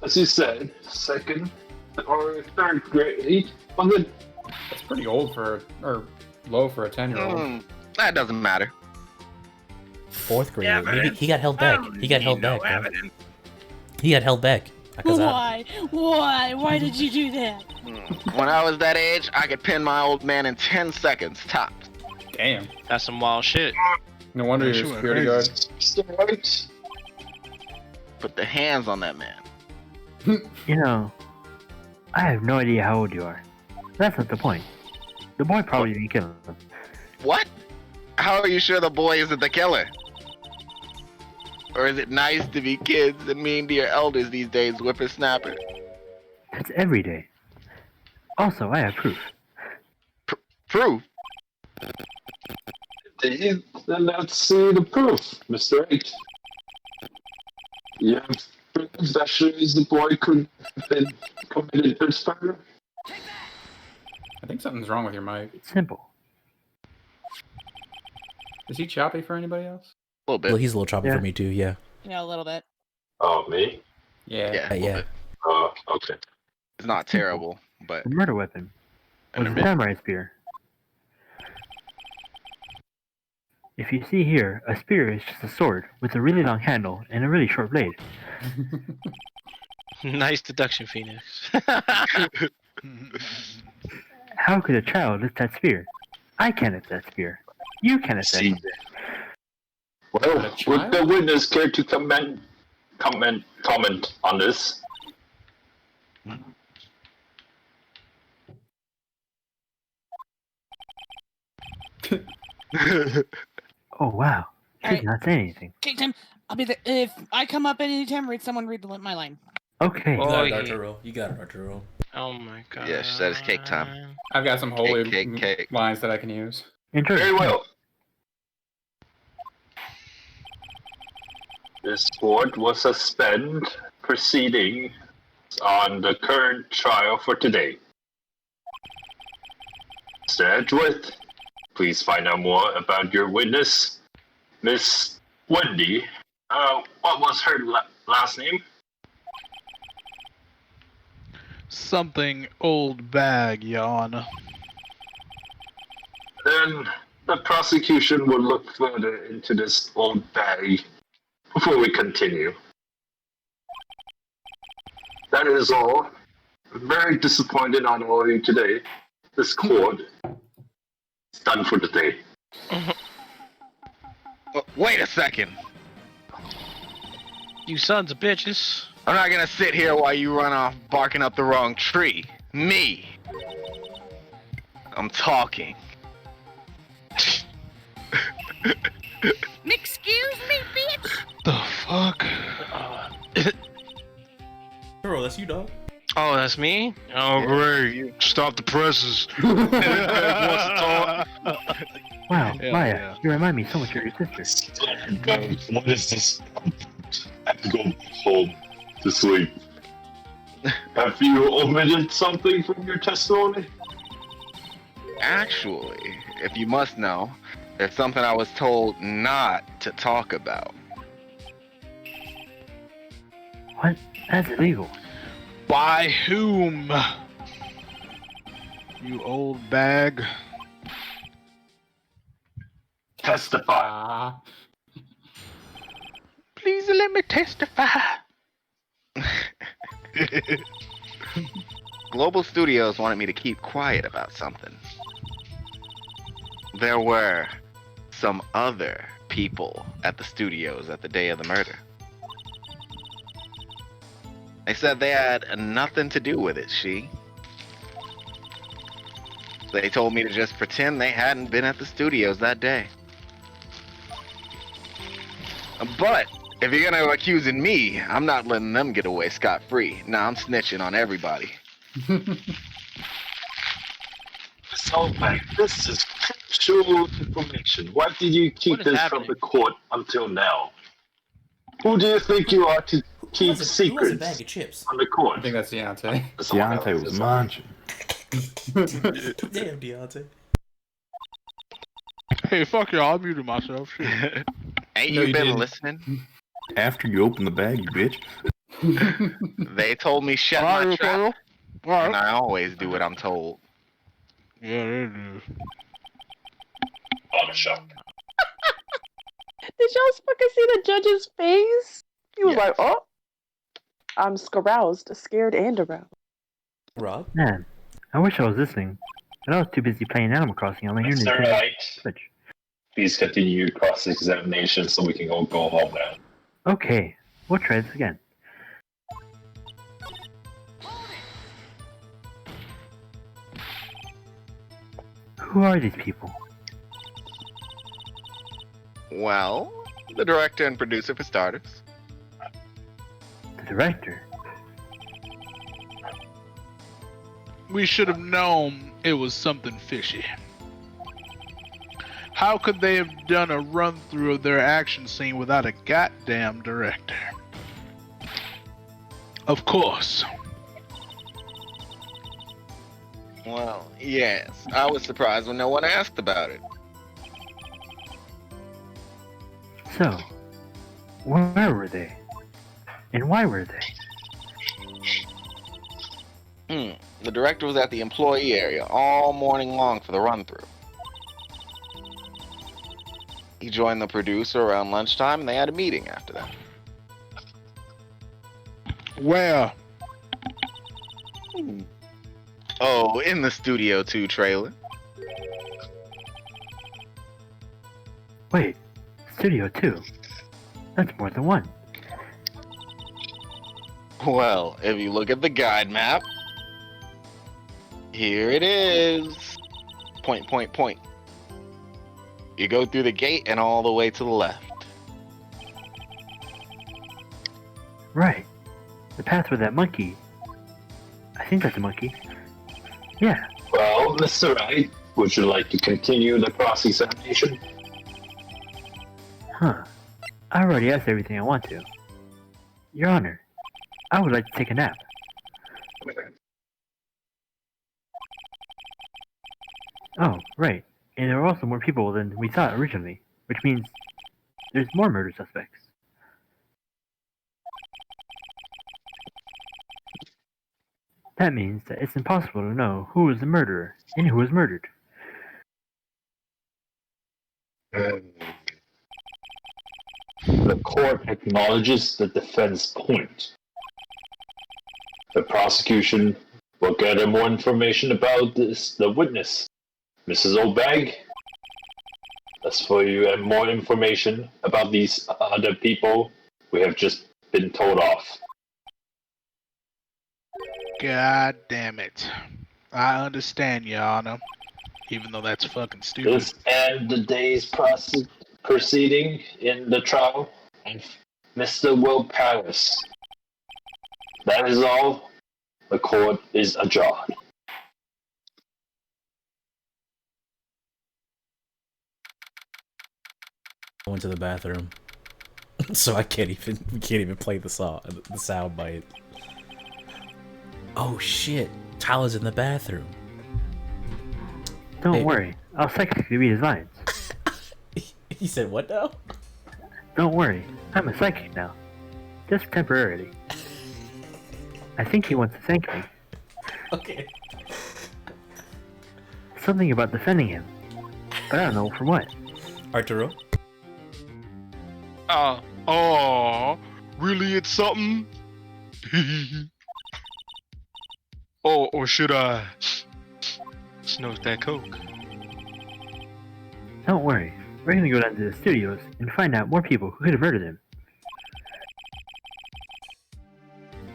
as you said, second or third grade. Was it? That's pretty old for, or low for a 10-year-old. That doesn't matter. 4th grade. Maybe he got held back. He got held back. Man. He got held back. Why? Why? Why did you do that? When I was that age, I could pin my old man in 10 seconds tops. Damn. That's some wild shit. No wonder you're a security guard. Put the hands on that man. You know, I have no idea how old you are. That's not the point. The boy probably didn't kill him. What? How are you sure the boy isn't the killer? Or is it nice to be kids and mean to your elders these days, whippersnapper? That's every day. Also, I have proof. Proof? Then let's see the proof, Mr. 8. You have proof that shows the boy could have been committed first murder? I think something's wrong with your mic. It's simple. Is he choppy for anybody else? A little bit. Well, he's a little choppy for me too, yeah. Yeah, a little bit. Oh, me? Yeah. Yeah. Oh, okay. It's not terrible, but... The murder weapon was a samurai spear. If you see here, a spear is just a sword with a really long handle and a really short blade. Nice deduction, Phoenix. How could a child lift that spear? I can lift that spear. You can lift that spear. Well, would the witness care to comment on this? Oh wow, she did not say anything. Okay, Tim, I'll be there. If I come up at any time, someone read my line. Okay. You got it, Arturo. You got it, Arturo. Oh my god. Yeah, she said it's cake time. I've got some holy Cake. lines that I can use. Very well. This board will suspend proceedings on the current trial for today. Mr. Edgeworth, please find out more about your witness, Miss Wendy. What was her last name? Something old bag, Your Honor. Then the prosecution will look further into this old bag before we continue. That is all. I'm very disappointed on all of you today. This court is done for the day. Wait a second. You sons of bitches. I'm not gonna sit here while you run off barking up the wrong tree. Me. I'm talking. Excuse me, bitch. The fuck? Arturo, that's you, dog. Oh, that's me? Oh, great. Stop the presses. Wow, Yeah, Maya, yeah. you remind me so much of your sister. What is this? I have to go home to sleep. Have you omitted something from your testimony? Actually, if you must know, there's something I was told not to talk about. What? That's illegal. By whom? You old bag. Testify. Please let me testify. Global Studios wanted me to keep quiet about something. There were some other people at the studios at the day of the murder. They said they had nothing to do with it, They told me to just pretend they hadn't been at the studios that day. But If you're gonna accusing me, I'm not letting them get away scot-free. Nah, I'm snitching on everybody. So, Mike, this is crucial information. Why did you keep is this happening? from the court until now? Who do you think you are to keep Who has a secrets bag of chips? from the I court? think that's Deontay. Deontay was munching. Damn, Deontay. Hey, fuck y'all. I muted myself. Shit. Ain't No, you you been didn't. listening? After you open the bag, you bitch. They told me shut All my right, trap, All right. and I always do what I'm told. Yeah, they do. Barbershop. Did y'all fucking see the judge's face? He was Yes. like, "Oh, I'm aroused, scared, and aroused." Rob? Man, I wish I was listening, but I was too busy playing Animal Crossing on my Mr. Nintendo Wright, Switch. please continue your cross-examination so we can go home now. Okay, we'll try this again. Who are these people? Well, the director and producer for starters. The director? We should have known it was something fishy. How could they have done a run through of their action scene without a goddamn director? Of course. Well, yes, I was surprised when no one asked about it. So, where were they? And why were they? The director was at the employee area all morning long for the run-through. He joined the producer around lunchtime, and they had a meeting after that. Where? Oh, in the Studio 2 trailer. Wait, Studio 2? That's more than one. Well, if you look at the guide map, here it is. Point, point, point. You go through the gate and all the way to the left. Right. The path with that monkey. I think that's a monkey. Yeah. Well, Mr. Wright, would you like to continue the cross-examination? Huh. I already asked everything I want to. Your Honor, I would like to take a nap. Oh, right. And there are also more people than we thought originally, which means there's more murder suspects. That means that it's impossible to know who is the murderer and who was murdered. The court acknowledges the defense point. The prosecution will gather more information about the witness, Mrs. O'Bag. As for you and more information about these other people, we have just been told off. God damn it. I understand, Your Honor. Even though that's fucking stupid. This ends the day's proceeding in the trial, and Mr. Will Paris. That is all. The court is adjourned. I went to the bathroom, so we can't even play the sound bite. Oh shit! Tyler's in the bathroom. Don't Hey. worry, I'll psychically read his lines. He said what now? Don't worry, I'm a psychic now. Just temporarily. I think he wants to thank me. Okay. Something about defending him. But I don't know for what. Arturo? Really it's something? or should I snort that coke? Don't worry, we're gonna go down to the studios and find out more people who could have murdered him.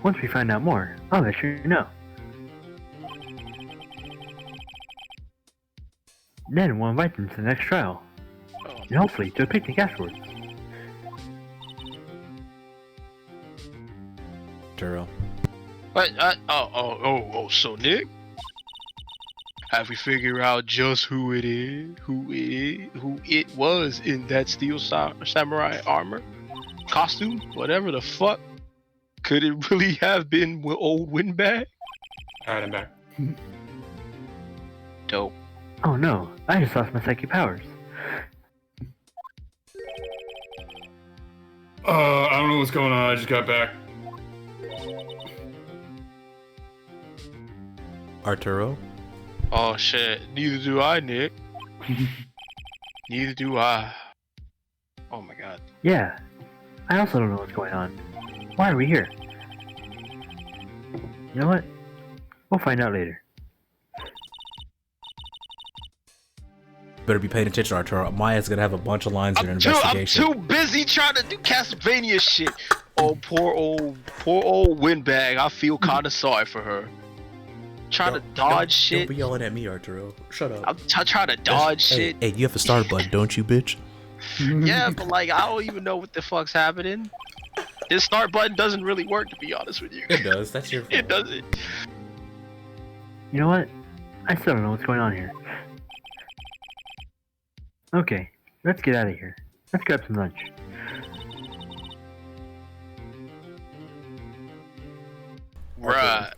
Once we find out more, I'll let you know. Then we'll invite them to the next trial. And hopefully to a picnic afterwards. Arturo. What? So Nick, have we figured out just who it is? Who it was in that steel samurai armor, costume, whatever the fuck? Could it really have been old Windbag? Alright, I'm back. Dope. Oh no, I just lost my psychic powers. I don't know what's going on. I just got back. Arturo. Oh shit, neither do I, Nick. Neither do I. Oh my god. Yeah, I also don't know what's going on. Why are we here? You know what? We'll find out later. Better be paying attention, Arturo. Maya's gonna have a bunch of lines in her investigation. I'm too busy trying to do Castlevania shit. Oh, poor old Windbag. I feel kind of sorry for her. Trying to dodge shit. Don't be yelling at me, Arturo. Shut up. I'm trying to dodge shit. Hey, you have a start button, don't you, bitch? Yeah, but like I don't even know what the fuck's happening. This start button doesn't really work, to be honest with you. It does. That's your fault. It doesn't. You know what? I still don't know what's going on here. Okay, let's get out of here. Let's grab some lunch. Right.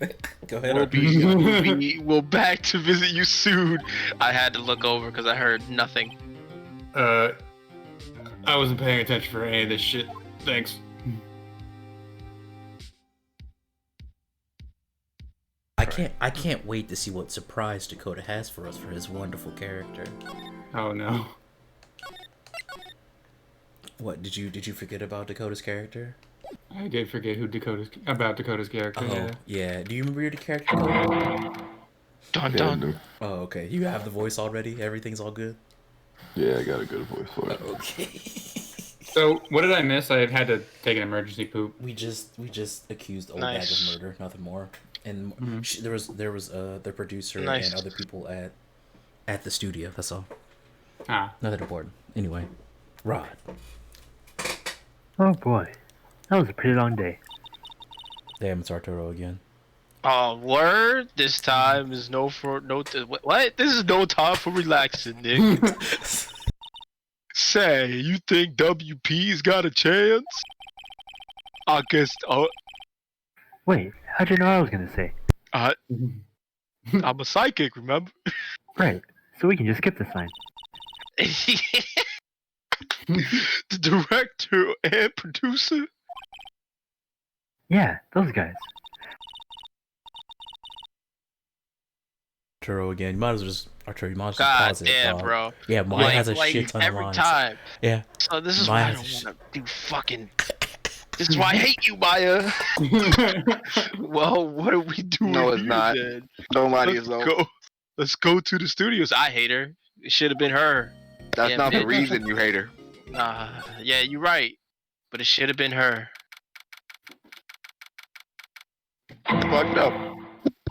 Go ahead. We'll back to visit you soon. I had to look over because I heard nothing. I wasn't paying attention for any of this shit. Thanks. I can't wait to see what surprise Dakota has for us for his wonderful character. Oh no. What did you forget about Dakota's character? I did forget about Dakota's character. Oh, yeah. Do you remember your character? Dakota? Dun dun. Oh, okay. You have the voice already. Everything's all good. Yeah, I got a good voice for it. Okay. So, what did I miss? I had to take an emergency poop. We just accused old Nice. bag of murder, nothing more. And there was the producer Nice. and other people at the studio. That's all. Ah. Nothing important. Anyway, Rod. Oh boy, that was a pretty long day. Damn, it's Arturo again. Oh, word. This time is what? This is no time for relaxing, Nick. Say, you think WP's got a chance? I guess. Wait, how'd you know what I was gonna say? I'm a psychic, remember? Right, so we can just skip this line. The director and producer? Yeah, those guys. Arturo again. You might as well just God pause it. damn, bro. Yeah, Maya has a shit ton of every lines. time. Yeah. So this is Maya why I has don't want to do fucking. This is why I hate you, Maya. Well, what are we doing? No, it's here, not. then? Nobody is. Let's go to the studios. I hate her. It should have been her. That's Yeah, not the bitch. reason you hate her. Yeah, you're right. But it should have been her. Fucked up.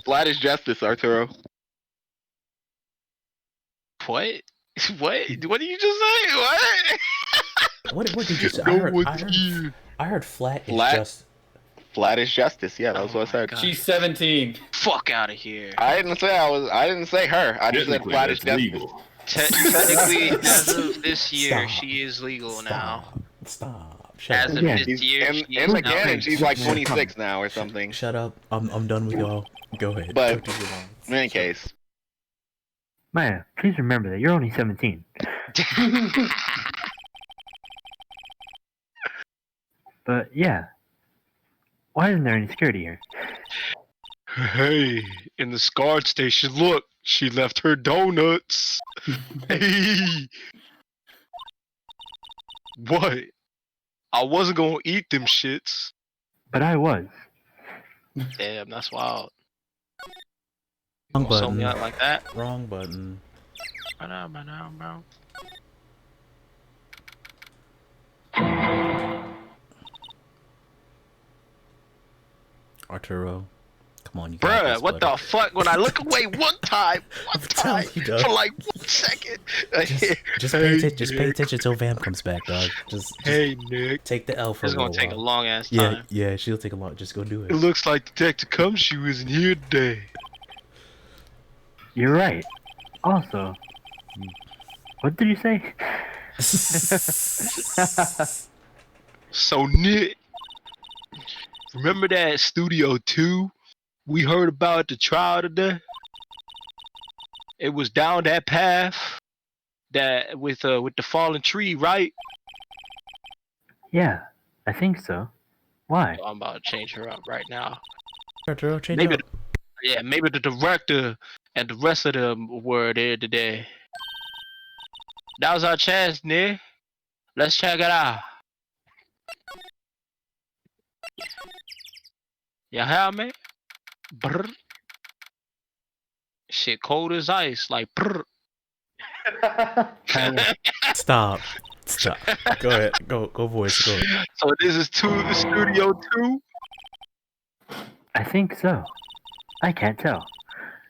Flat is justice, Arturo. What? What? What did you just say? What? What did you say? I heard flat is Flat? just. Flat is justice. Yeah, that was what I said. God. She's 17. Fuck out of here. I didn't say her. I just said flat is justice. legal. Technically, as of this year, Stop. she is legal now. Stop. As Shut of up. Yeah. this year, In she is the now canon, legal. she's like 26 now or something. Shut up. I'm done with y'all. Go ahead. But- Go do your lines. In any case. Maya, please remember that you're only 17. But yeah, why isn't there any security here? Hey, in the SCARD station, look, she left her donuts. Hey. What? I wasn't gonna eat them shits. But I was. Damn, that's wild. Wrong Gonna sell me button. out like that? Wrong button. Bro. Arturo. Come on, you got Bruh, this, what buddy. the fuck? When I look away one time for like 1 second. Just pay attention till Vam comes back, dog. Just Hey, Nick. take the L for It's a gonna little take a while. long ass time. Yeah, she'll take a long. Just go do It it. looks like Detective Cumshoe isn't here today. You're right. Also, what did you say? So, Nick, remember that Studio 2 we heard about at the trial today? It was down that path that with the fallen tree, right? Yeah, I think so. Why? I'm about to change her up right now. Change Maybe up. maybe the director and the rest of them were there today. That was our chance, Nick. Let's check it out. You hear me? Brr. Shit cold as ice, like brr. Stop. Go ahead. Go voice. Go. So this is Studio 2? I think so. I can't tell.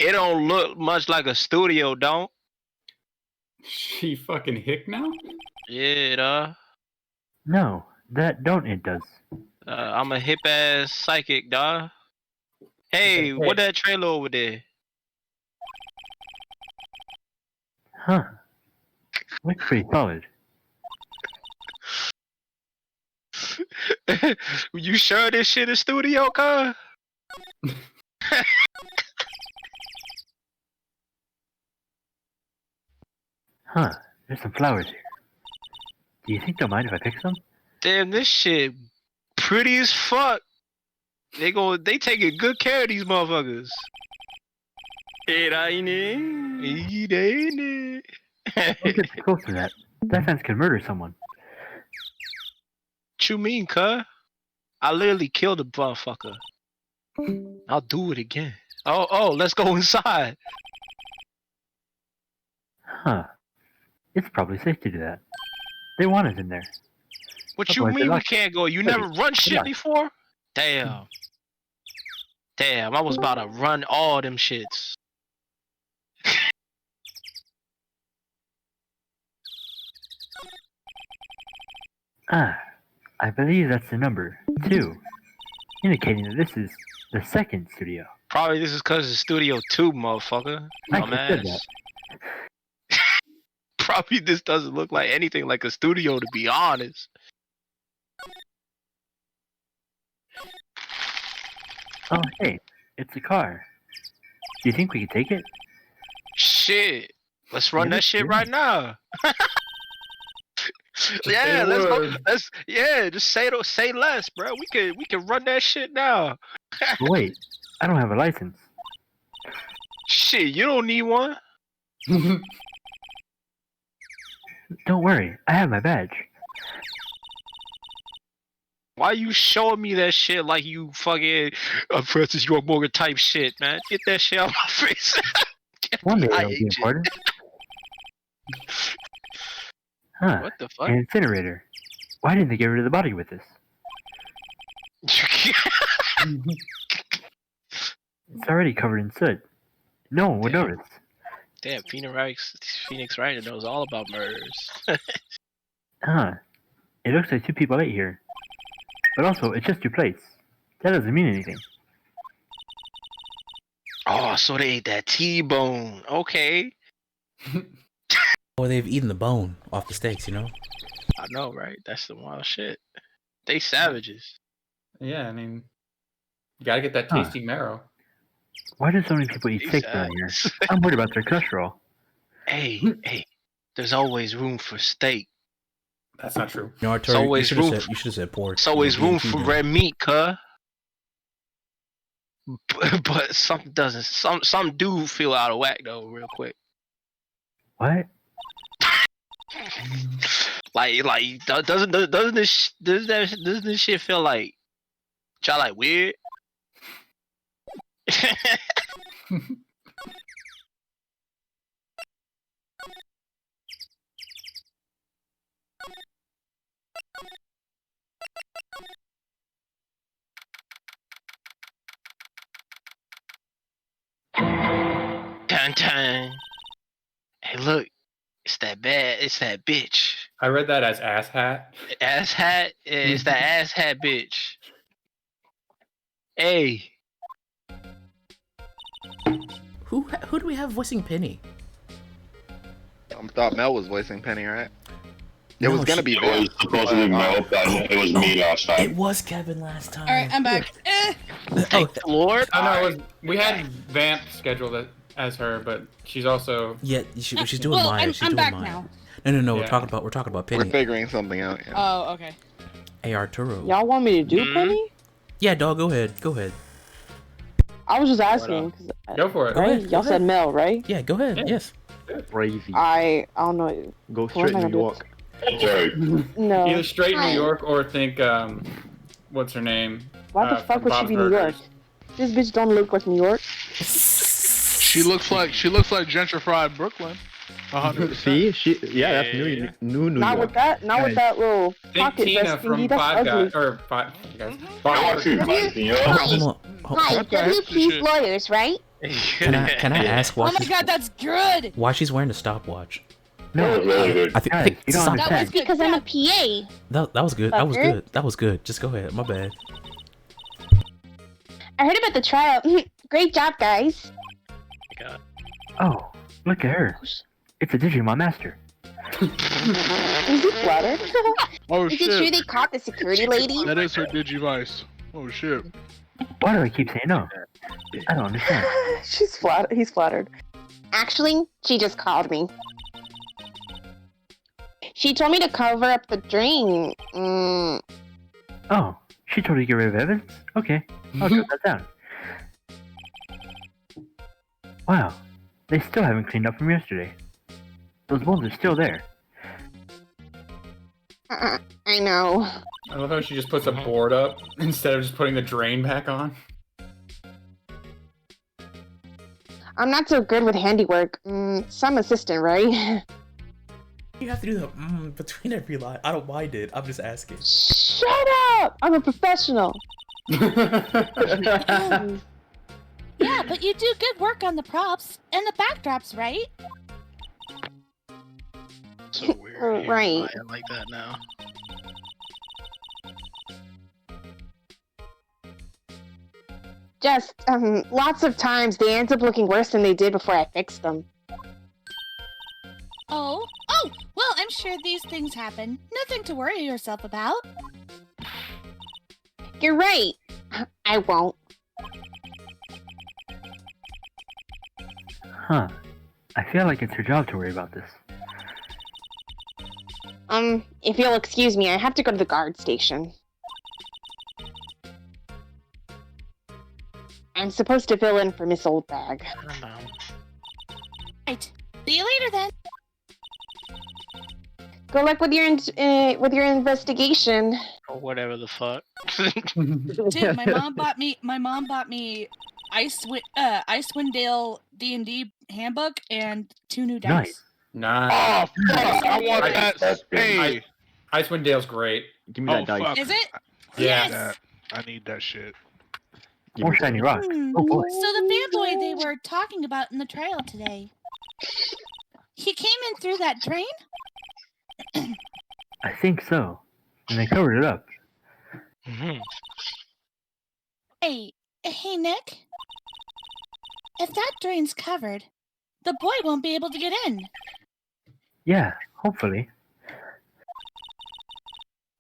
It don't look much like a studio, don't? She fucking hick now? Yeah, No, that don't it does. I'm a hip ass psychic, dawg. Hey, what that trailer over there? Huh. Looks pretty solid. You sure this shit is studio, cuz? Huh. There's some flowers here. Do you think they'll mind if I pick some? Damn, this shit pretty as fuck. They taking good care of these motherfuckers. Don't get too close to that. That fence can murder someone. What you mean, cuz? I literally killed a motherfucker. I'll do it again. Oh, let's go inside. Huh. It's probably safe to do that. They want us in there. What you Otherwise, mean they we lock- can't go? You never run shit lock. before? Damn. Damn, I was about to run all them shits. Ah, I believe that's the number 2, indicating that this is the second studio. Probably this is cause it's Studio 2, motherfucker. I just said Dumbass. that. Probably this doesn't look like anything like a studio, to be honest. Oh, hey, it's a car. Do you think we could take it? Shit. Let's run Yeah, that shit yeah. right now. say Yeah, the let's go. word. Just say less, bro. We can run that shit now. But wait, I don't have a license. Shit, you don't need one. Don't worry, I have my badge. Why you showing me that shit like you fucking Francis York Morgan type shit, man? Get that shit out of my face. One day I it'll be hate you. important. Huh, What the fuck? an incinerator. Why didn't they get rid of the body with this? It's already covered in soot. No one would Damn. notice. Damn, Phoenix Wright knows all about murders. Huh, it looks like 2 people ate here. But also, it's just 2 plates. That doesn't mean anything. Oh, so they ate that T-bone. Okay. Or they've eaten the bone off the steaks, you know? I know, right? That's the wild shit. They savages. Yeah, I mean, you gotta get that Huh. tasty marrow. Why do so many people eat They steak around here? savages. I'm worried about their cholesterol. Hey, there's always room for steak. That's not true. No, It's always you should room. have said pork. It's always You're being room too for good. red meat, cuh. But something doesn't. Some do feel out of whack though, real quick. What? Like doesn't this shit feel like y'all like weird? Dun dun. Hey, look, it's that bitch. I read that as ass hat. Ass hat. It's that ass hat bitch. Hey. Who do we have voicing Penny? I thought Mel was voicing Penny, right? It No, was gonna be It was supposed to be Mel, but it was me last It time. was Kevin last time. All right, I'm back. Oh, Lord. Oh no, we had Vamp scheduled as her, but she's also yeah, she's doing Well, Maya. I'm She's doing back Maya. now. No. Yeah. We're talking about We're Penny. figuring something out. Yeah. Oh, okay. Hey, Arturo. Y'all want me to do Penny? Yeah, dog. Go ahead. I was just asking. 'Cause go for it. Go right? ahead, go Y'all said ahead. Mel, right? Yeah, go ahead. Yeah. Yes. Crazy. I don't know. Go What straight am I to gonna New do? York. Sorry. No. Either straight Hi. New York or think what's her name? Why the fuck from would she Bob's be New York? Burgers. This bitch don't look like New York. She looks like gentrified Brooklyn. 100%. See, that's new Not York. with that. Not with that little Think pocket Tina vest from thingy. That's Five ugly. Guys or Five Guys. No, Bar actually, Burgers. you know? Hold on. Hi, Okay. WP's lawyers, right? Can I ask why Oh my god, that's good. why she's wearing a stopwatch? That was really good. I think Guys, you don't stop- That was understand. good. Because I'm a Yeah. PA. that was good. That was Fucker. good. That was good. Just go ahead. My bad. I heard about the trial. Great job, guys. Oh, look at her. It's a Digimon master. Is he flattered? Oh Is it true shit. they caught the security lady? That is her Digivice. Oh shit. Why do I keep saying no? I don't understand. She's flat. He's flattered. Actually, she just called me. She told me to cover up the drain. Oh, she told you to get rid of evidence? Okay, I'll jot that down. Wow, they still haven't cleaned up from yesterday. Those molds are still there. I know. I love how she just puts a board up instead of just putting the drain back on. I'm not so good with handiwork. Some assistant, right? You have to do the between every line. I don't mind it. I'm just asking. Shut up! I'm a professional. Yeah, but you do good work on the props and the backdrops, right? So weird. Right. I like that now. Just, lots of times they end up looking worse than they did before I fixed them. Oh, well, I'm sure these things happen. Nothing to worry yourself about. You're right. I won't. Huh. I feel like it's her job to worry about this. If you'll excuse me, I have to go to the guard station. I'm supposed to fill in for Miss Oldbag. Right. See you later then. Good luck with your investigation. Or whatever the fuck. Dude, my mom bought me Icewind Dale D&D handbook and 2 new dice. Nice. Nice. Oh fuck! I want that. Hey. Icewind Dale's great. Give me that dice. Fuck. Is it? Yeah. Yes. I need that shit. More shiny rock. Hmm. Oh boy. So the fanboy they were talking about in the trial today. He came in through that drain? I think so. And they covered it up. Hey, Nick. If that drain's covered, the boy won't be able to get in. Yeah, hopefully.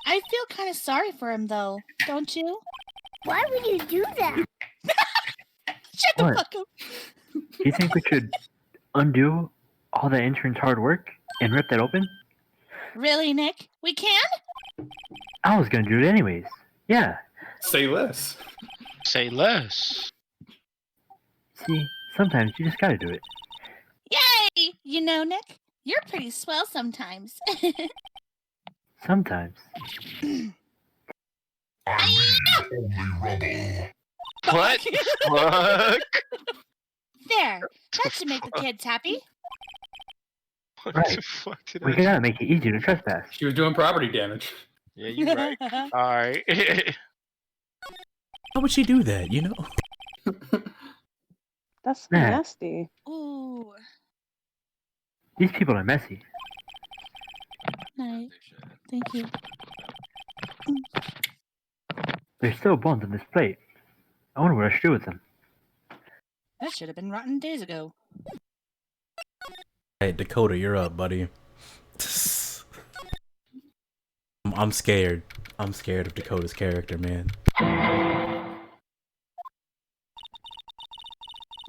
I feel kind of sorry for him, though, don't you? Why would you do that? Shut the What? fuck up. Do you think we should undo all the intern's hard work and rip that open? Really, Nick? We can? I was gonna do it anyways. Yeah. Say less. Say less. See, sometimes you just gotta do it. Yay! You know, Nick, you're pretty swell sometimes. Sometimes. What? Fuck? There. That should make the kids happy. What Right. the fuck did We I gotta make it easier to trespass. She was doing property damage. Yeah, you're right. Alright. How would she do that? You know? That's Nah. nasty. Ooh. These people are messy. Night. Thank you. There's still bones on this plate. I wonder what I should do with them. That should have been rotten days ago. Hey, Dakota, you're up, buddy. I'm scared. I'm scared of Dakota's character, man.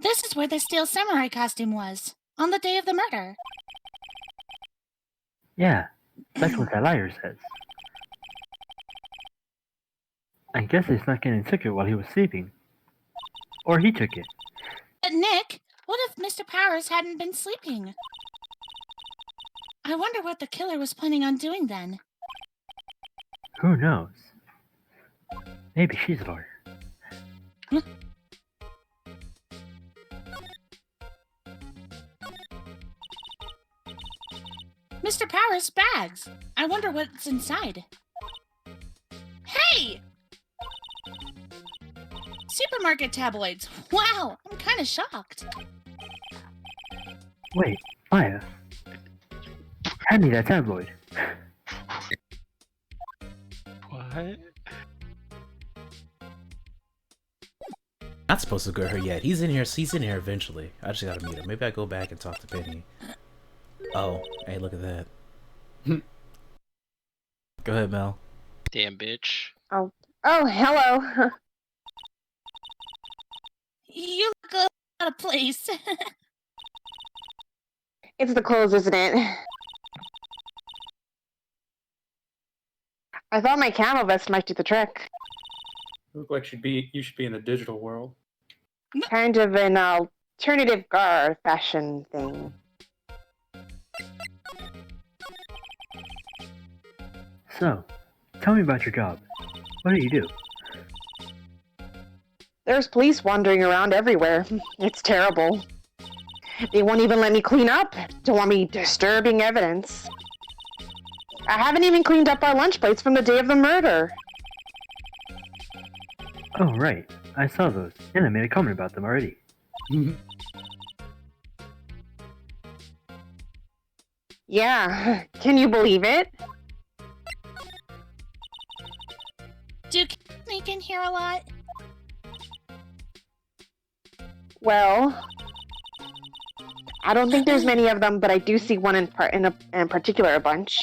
This is where the steel samurai costume was, on the day of the murder. Yeah, that's what that liar says. I guess they snuck in and took it while he was sleeping. Or he took it. But Nick, what if Mr. Powers hadn't been sleeping? I wonder what the killer was planning on doing then. Who knows? Maybe she's a lawyer. Mr. Powers' bags. I wonder what's inside. Hey! Supermarket tabloids. Wow, I'm kind of shocked. Wait, Maya. Hand me that tabloid. What? Not supposed to go her yet. He's in here. He's in here eventually. I just gotta meet him. Maybe I go back and talk to Penny. Oh, hey, look at that. Go ahead, Mel. Damn bitch. Oh, hello. You look out of place. It's the clothes, isn't it? I thought my camo vest might do the trick. You look like you should be in the digital world. Kind of an alternative guard fashion thing. So, tell me about your job. What do you do? There's police wandering around everywhere. It's terrible. They won't even let me clean up. Don't want me disturbing evidence. I haven't even cleaned up our lunch plates from the day of the murder. Oh, right. I saw those, and I made a comment about them already. Yeah, can you believe it? Do you sneak in here a lot? Well, I don't think there's many of them, but I do see one in particular a bunch.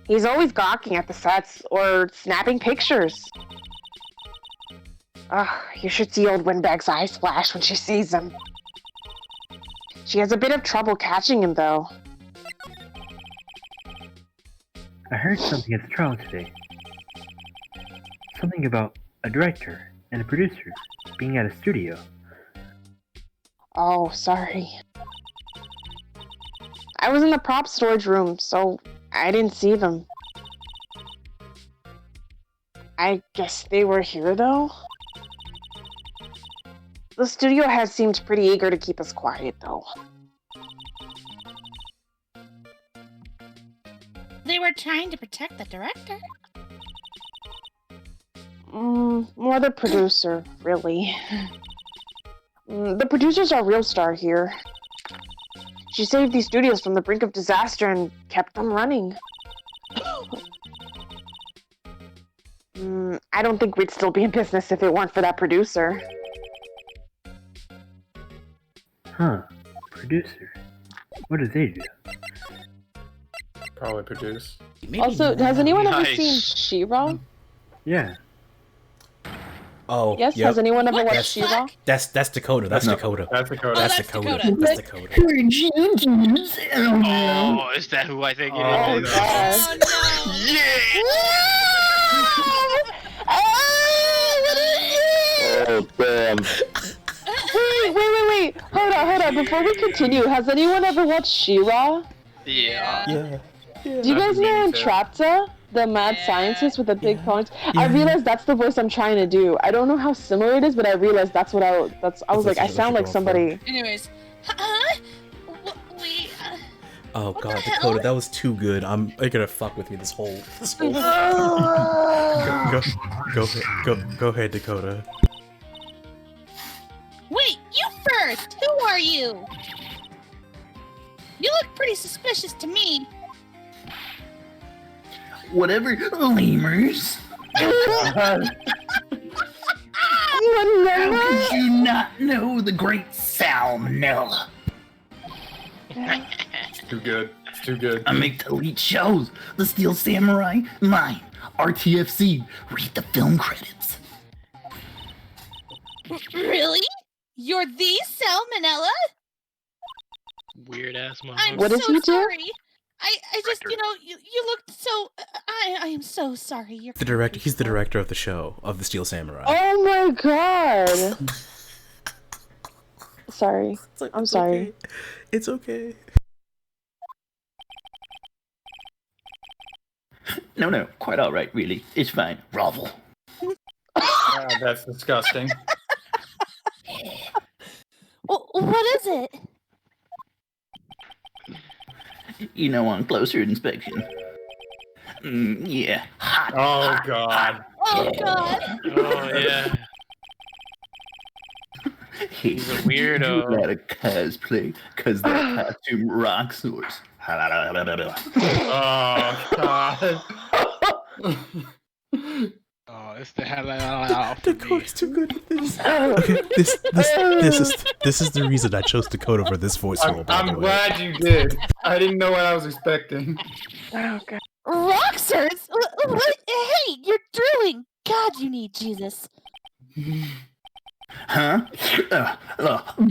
He's always gawking at the sets or snapping pictures. You should see old Windbag's eyes flash when she sees him. She has a bit of trouble catching him, though. I heard something at the trial today. Something about a director and a producer being at a studio. Oh, sorry. I was in the prop storage room, so I didn't see them. I guess they were here, though? The studio has seemed pretty eager to keep us quiet, though. They were trying to protect the director. More the producer, really. The producer's our real star here. She saved these studios from the brink of disaster and kept them running. I don't think we'd still be in business if it weren't for that producer. Huh. Producer. What do they do? Probably produce. Also, has anyone ever seen She-Ra? Yeah. Oh, Yes, yep. has anyone ever watched That's- She-Ra? That's Dakota. That's Dakota. That's Dakota. That's that's Dakota. Dakota. That's Dakota. Oh, is that who I think it Oh, is? God. Oh no! Oh, damn. Wait. Hold on. Before we continue, has anyone ever watched She-Ra? Yeah. Yeah. Do you guys know Entrapta? The mad scientist with the big ponytail? I realized that's the voice I'm trying to do. I don't know how similar it is, but I realized that's what I was like, I sound like somebody. Anyways, we. Oh What god, the Dakota, hell? that was too good. They're gonna fuck with me this whole. Go ahead, Dakota. Wait, you first. Who are you? You look pretty suspicious to me. Whatever, lemurs. How could you not know the great salmonella? It's too good. It's too good. I make the elite shows. The Steel Samurai, mine. RTFC, read the film credits. Really? You're the Salmonella? Weird ass I'm What does so he do? sorry. I just, you looked so. I am so sorry. You're The director. He's the director of the show of the Steel Samurai. Oh my god. Sorry. I'm sorry. Okay. It's okay. No, quite all right, really. It's fine. Grovel. God, that's disgusting. Well, what is it? You know, on closer inspection. Yeah. Hot. Oh God. Oh God. Oh yeah. He's a weirdo. Do a lot of cosplay, cause that costume rock source. Oh God. Oh, it's the hell out for me. Dakota's too good at this. Okay, this is the reason I chose Dakota for this voice role. By the I'm way. glad you did. I didn't know what I was expecting. Oh god. Roxers? What? Hey, you're drooling. God, you need Jesus. Huh?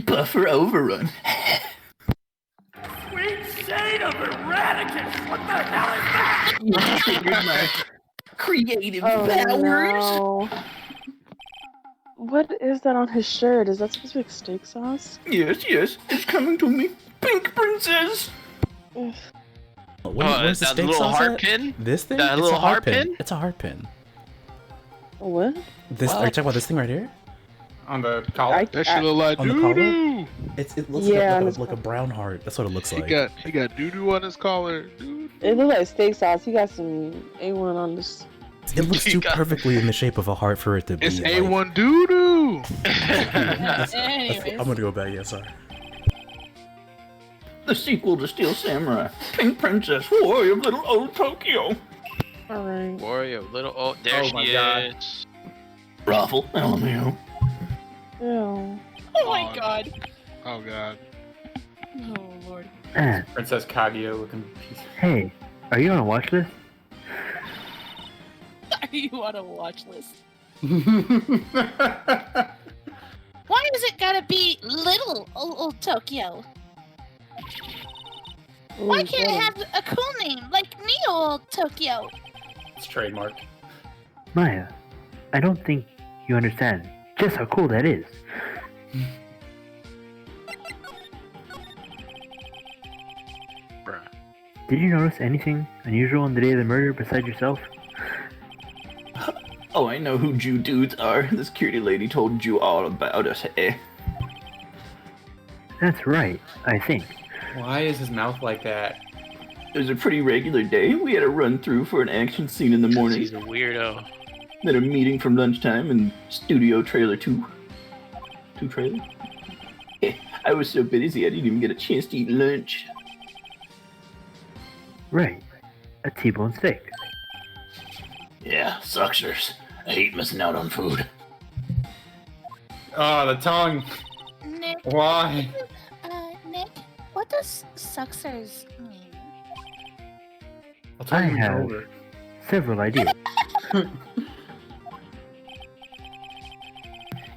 Buffer overrun. Sweet shade of Erraticus! What the hell is that? You triggered my creative Oh powers. no. What is that on his shirt? Is that supposed to be like steak sauce? Yes, it's coming to me. Pink princess. Ugh. Where's the that steak little sauce heart at? pin? This thing? That It's little a heart heart pin? It's a heart pin. What? This? Are you talking about this thing right here? On the collar? That shit look like On the doo collar? doo. It looks Yeah, like a brown heart. That's what it looks He like. got doo doo on his collar. Doo-doo. It looks like steak sauce. He got some A1 on this. It looks too perfectly in the shape of a heart for it to be. It's like- A1 doo doo. Anyways. I'm gonna go back. Yeah, sorry. The sequel to Steel Samurai. Pink princess, warrior of little old Tokyo. Alright. Warrior, little oh, there Oh she my God. is. Raffle, LMAO. Ew. Oh my God. Oh god. Oh Lord. Princess Kaguya looking piece. Hey, are you on a watch list? Are you on a watch list? of- Why is it gotta be little old Tokyo? Why can't it have a cool name like Neo Old Tokyo? It's trademarked. Maya, I don't think you understand just how cool that is. Bruh. Did you notice anything unusual on the day of the murder besides yourself? Oh, I know who Jew dudes are. The security lady told you all about us, eh? That's right, I think. Why is his mouth like that? It was a pretty regular day. We had a run through for an action scene in the morning. He's a weirdo. Then a meeting from lunchtime in Studio Trailer 2. 2 trailer? I was so busy I didn't even get a chance to eat lunch. Right, a T-bone steak. Yeah, suckers. I hate missing out on food. Oh, the tongue. Nick. Why? Nick, what does sucksers mean? I'll tell I you when you're have older. several ideas.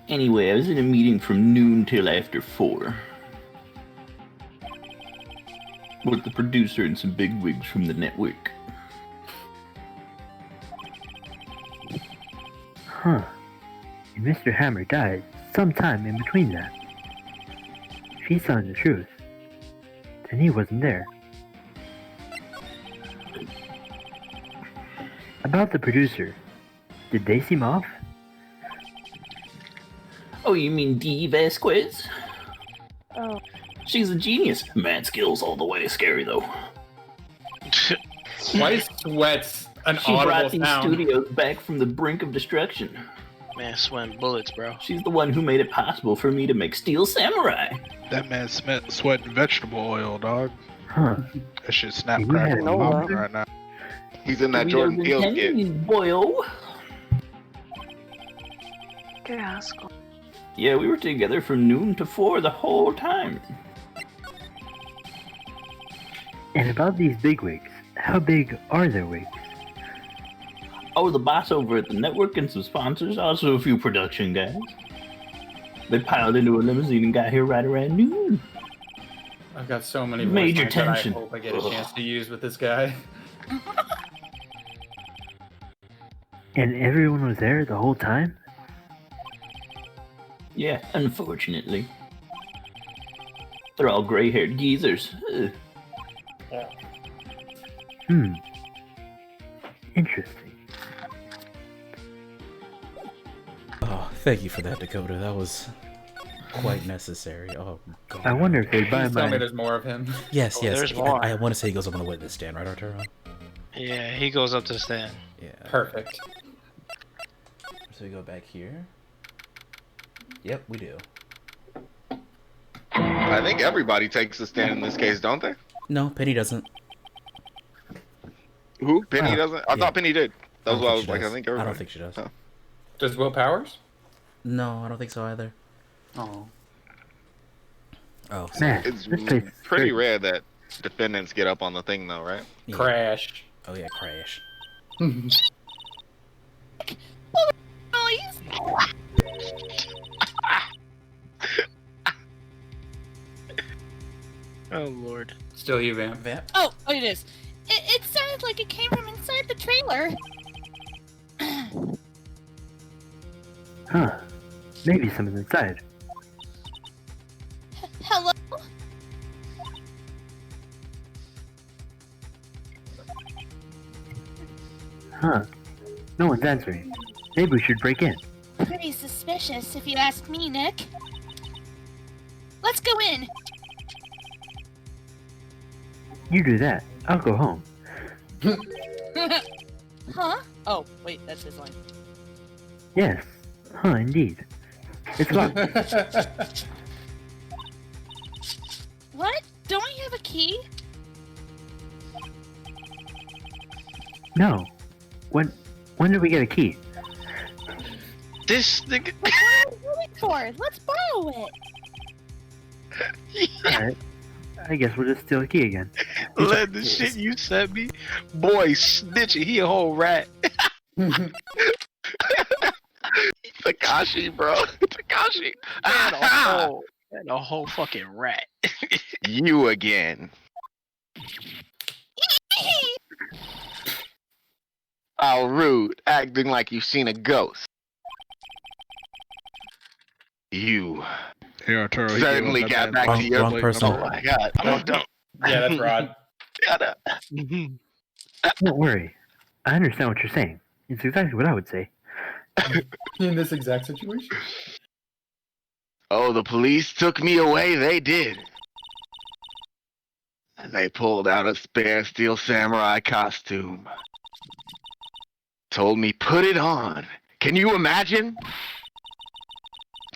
Anyway, I was in a meeting from noon till after 4. With the producer and some bigwigs from the network. Huh. And Mr. Hammer died sometime in between that. If he's telling the truth, then he wasn't there. About the producer, did they seem off? Oh, you mean Dee Vasquez? Oh. She's a genius. Mad skills all the way. Scary though. Why is sweats an She brought audible these sound? studios back from the brink of destruction. Man, sweating bullets, bro. She's the one who made it possible for me to make Steel Samurai. That man sweating vegetable oil, dog. Huh. That shit snap You crackle had and Nola. popping right now. He's in that Doritos Jordan and Peele skit. candies, boyo. G.Skill. Yeah, we were together from noon to 4 the whole time. And about these bigwigs, how big are their wigs? Oh, the boss over at the network and some sponsors, also a few production guys. They piled into a limousine and got here right around noon. I've got so many Major voice lines that tension. I hope I get a chance to use with this guy. And everyone was there the whole time? Yeah, unfortunately. They're all gray-haired geezers. Ugh. Interesting. Oh, thank you for that, Dakota. That was quite necessary. Oh, God. I wonder if they'd buy Please tell me my... the's more of him. Yes, yes. there's more. I want to say he goes up on the witness stand, right, Arturo? Yeah, he goes up to the stand. Yeah. Perfect. So we go back here. Yep, we do. I think everybody takes a stand in this case, don't they? No, Penny doesn't. Who? Penny Oh, doesn't? I yeah. thought Penny did. I That's don't why I think was she like, I does. think I everybody. don't think she does. Oh. Does Will Powers? No, I don't think so either. Oh. Oh, Man, It's this place is pretty great. rare that defendants get up on the thing, though, right? yeah. Crash. Oh yeah, crash. Noise. Oh lord. Still you, Vamp. Vamp? Oh, it is. It sounded like it came from inside the trailer. Huh. Maybe someone's inside. Hello? Huh. No one's answering. Maybe we should break in. Pretty suspicious, if you ask me, Nick. Let's go in. You do that. I'll go home. Huh? Oh, wait, that's his line. Yes. Huh, indeed. It's locked. What? Don't we have a key? No. When did we get a key? This nigga. What are we waiting for? Let's borrow it. Alright. I guess we'll just steal a key again. Let the shit you sent me. Boy, snitching. He a whole rat. Takashi, bro. Takashi. And a whole fucking rat. You again. How rude. Acting like you've seen a ghost. You suddenly got back to your... Wrong person. Oh my god. Oh, don't. Yeah, that's Rod. Don't worry. I understand what you're saying. It's exactly what I would say. In this exact situation. Oh, the police took me away. They did. And they pulled out a spare Steel Samurai costume. Told me, put it on. Can you imagine?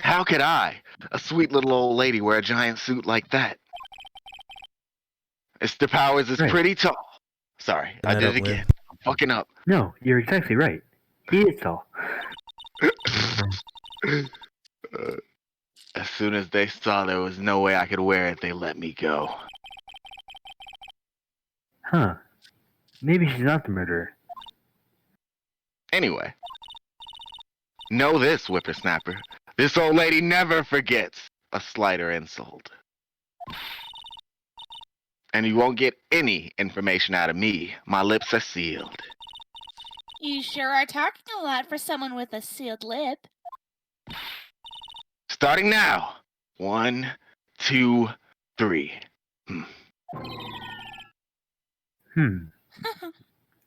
How could I, a sweet little old lady, wear a giant suit like that? Mr. Powers is Right. pretty tall. Sorry, I did it again. I'm fucking up. No, you're exactly right. He is tall. As soon as they saw there was no way I could wear it, they let me go. Huh. Maybe she's not the murderer. Anyway, know this, whippersnapper. This old lady never forgets a slight or insult. And you won't get any information out of me. My lips are sealed. You sure are talking a lot for someone with a sealed lip. Starting now. 1, 2, 3.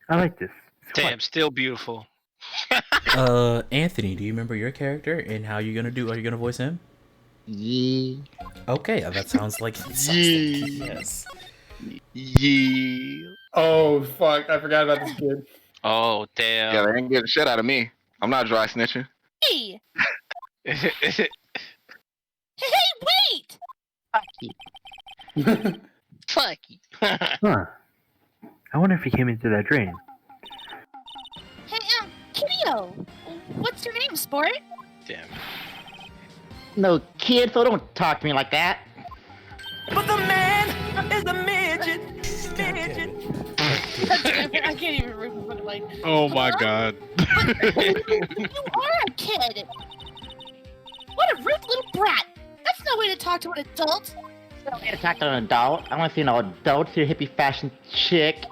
I like this. Damn, still beautiful. Anthony, do you remember your character and how you gonna do? Are you gonna voice him? Yeah. Okay, that sounds like yes. Yeah. Oh fuck! I forgot about this kid. Oh damn. Yeah, they ain't getting shit out of me. I'm not dry snitching. Hey, Hey, wait! Fuck you. Fuck you. Huh. I wonder if he came in through that drain. Hey, Kidio! What's your name, sport? Damn. No, kid, so don't talk to me like that. But the man is a midget. Midget. I can't even remember the line. Oh my god. You are a kid! What a rude little brat! That's no way to talk to an adult! I don't need to talk to an adult. I want to see no adult, you hippie fashion chick.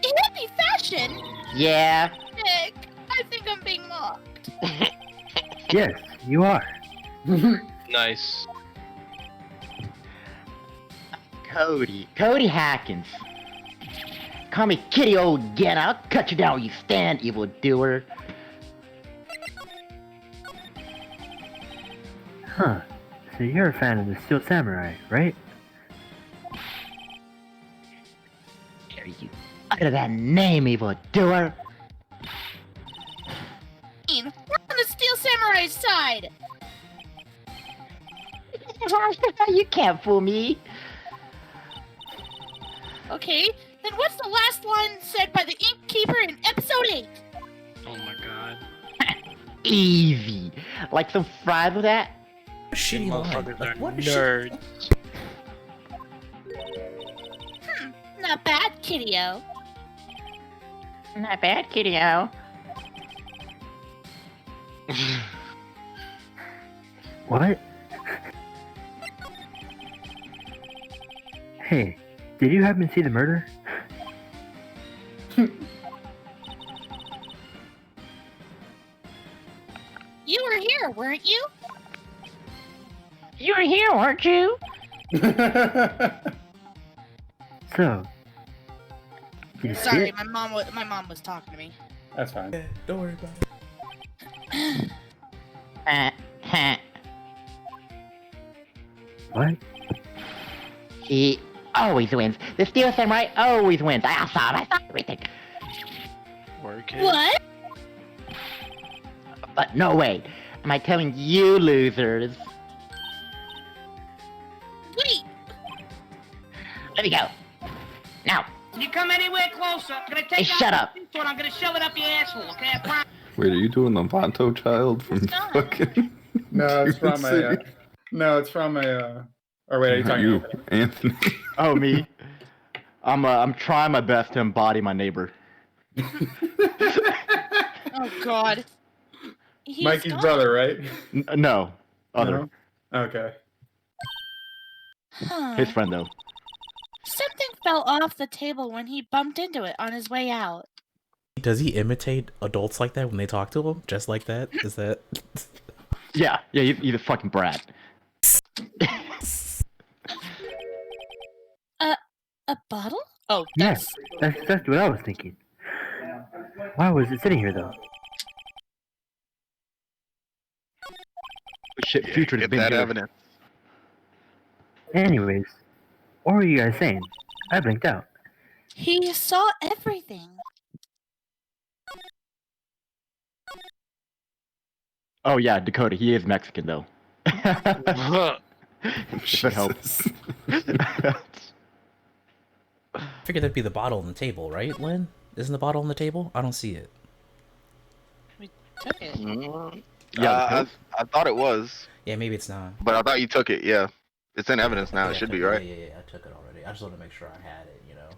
Hippie fashion? Yeah. Nick, I think I'm being mocked. Yes, you are. Nice. Cody Hackins. Call me Kitty Old Gen. I'll cut you down where you stand, evildoer. Huh. So you're a fan of the Steel Samurai, right? Dare you utter that name, evildoer? We're on the Steel Samurai side! You can't fool me. Okay, then what's the last line said by the Innkeeper in episode 8? Oh my god. Easy. Like some fries with that? Shitty line. Motherfuckers Like, are what nerds. Not bad, Kidio. Not bad, Kitty-O. What? Hey, did you happen to see the murder? You were here, weren't you? You were here, weren't you? So, did you see Sorry, it? my mom was talking to me. That's fine. Yeah, don't worry about it. What? He always wins. The Steel Samurai always wins. I saw everything. Working. What? But no way. Am I telling you losers? Wait! Let me go. Now. If you come anywhere closer, I'm gonna take Hey, out shut up. this one, I'm gonna shove it up your asshole, okay? I promise. Wait, are you doing the Vanto child from not. fucking? No, it's from City? a. No, it's from a. Or wait, are you talking You, about? Anthony. Oh, me? I'm trying my best to embody my neighbor. Oh, God. He's Mikey's gone. brother, right? No. Other. No? Okay. Huh. His friend, though. Something fell off the table when he bumped into it on his way out. Does he imitate adults like that when they talk to him? Just like that? Is that... Yeah, he's a fucking brat. A bottle? Oh, Yes, that's exactly what I was thinking. Why was it sitting here, though? Shit, future Get that evidence. Anyways, what were you guys saying? I blinked out. He saw everything. Oh yeah, Dakota, he is Mexican though. If it helps. I figured that'd be the bottle on the table, right, Lynn? Isn't the bottle on the table? I don't see it. We took it. Yeah, I thought it was, Yeah, maybe it's not. but I thought you took it. Yeah, it's in evidence now. Yeah, It should I be took it. right. Yeah, I took it already. I just want to make sure I had it, you know?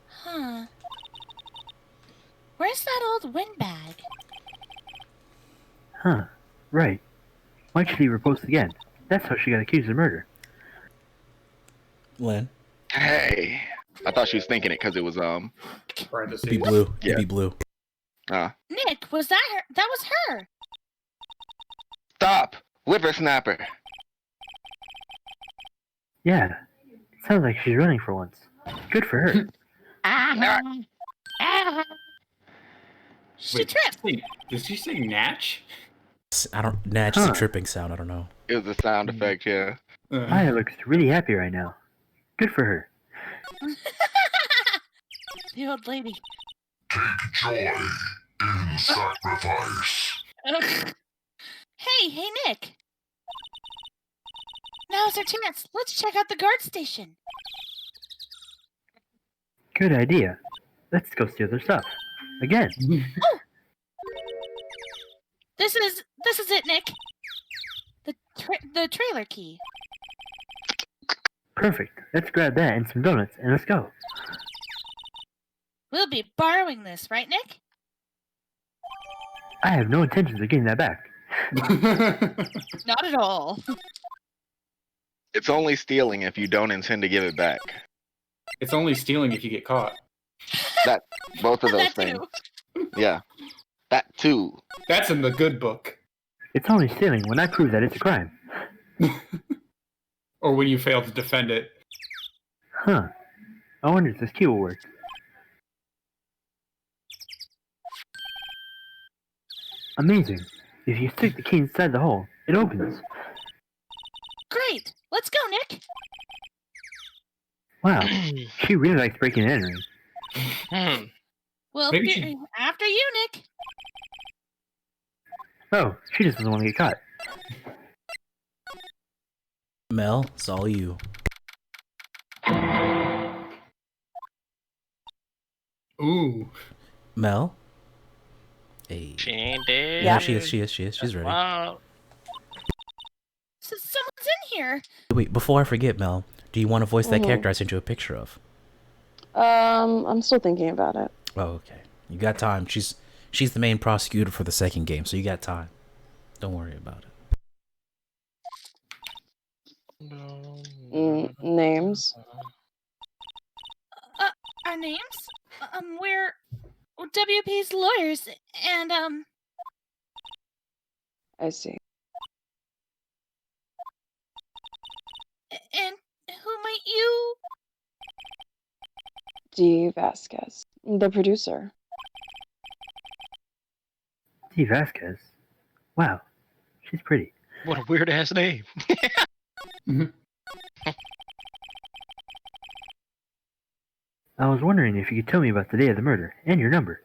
Huh. Where's that old windbag? Huh. Right. Why'd she leave her post again? That's how she got accused of murder. Lynn? Hey, I thought she was thinking it because it was It'd be blue. Yeah. It'd be blue. Nick, was that her? That was her. Stop, whippersnapper. Yeah. Sounds like she's running for once. Good for her. She tripped. Did she say Natch? I don't... Nah, just Huh. a tripping sound. I don't know. It was a sound effect, yeah. Maya looks really happy right now. Good for her. The old lady. Take joy In sacrifice. Hey, Nick. Now's our chance. Let's check out the guard station. Good idea. Let's go steal their stuff. Again. Oh! This is it, Nick. The trailer key. Perfect. Let's grab that and some donuts and let's go. We'll be borrowing this, right, Nick? I have no intentions of getting that back. Not at all. It's only stealing if you don't intend to give it back. It's only stealing if you get caught. That both of those That things. too. Yeah. That too. That's in the good book. It's only stealing when I prove that it's a crime. Or when you fail to defend it. Huh. I wonder if this key will work. Amazing. If you stick the key inside the hole, it opens. Great. Let's go, Nick. Wow. She really likes breaking and entering. Well, Maybe after you, Nick. Oh, she just doesn't want to get caught. Mel, it's all you. Ooh. Mel? Hey. She ain't dead. Yeah, she is. She's ready. Wow. So someone's in here. Wait, before I forget, Mel, do you want to voice that character I sent you a picture of? I'm still thinking about it. Oh, okay. You got time. She's the main prosecutor for the second game, so you got time. Don't worry about it. Names. Our names? We're WP's lawyers, and I see. And who might you? D. Vasquez, the producer. D. Vasquez? Wow. She's pretty. What a weird ass name. I was wondering if you could tell me about the day of the murder and your number.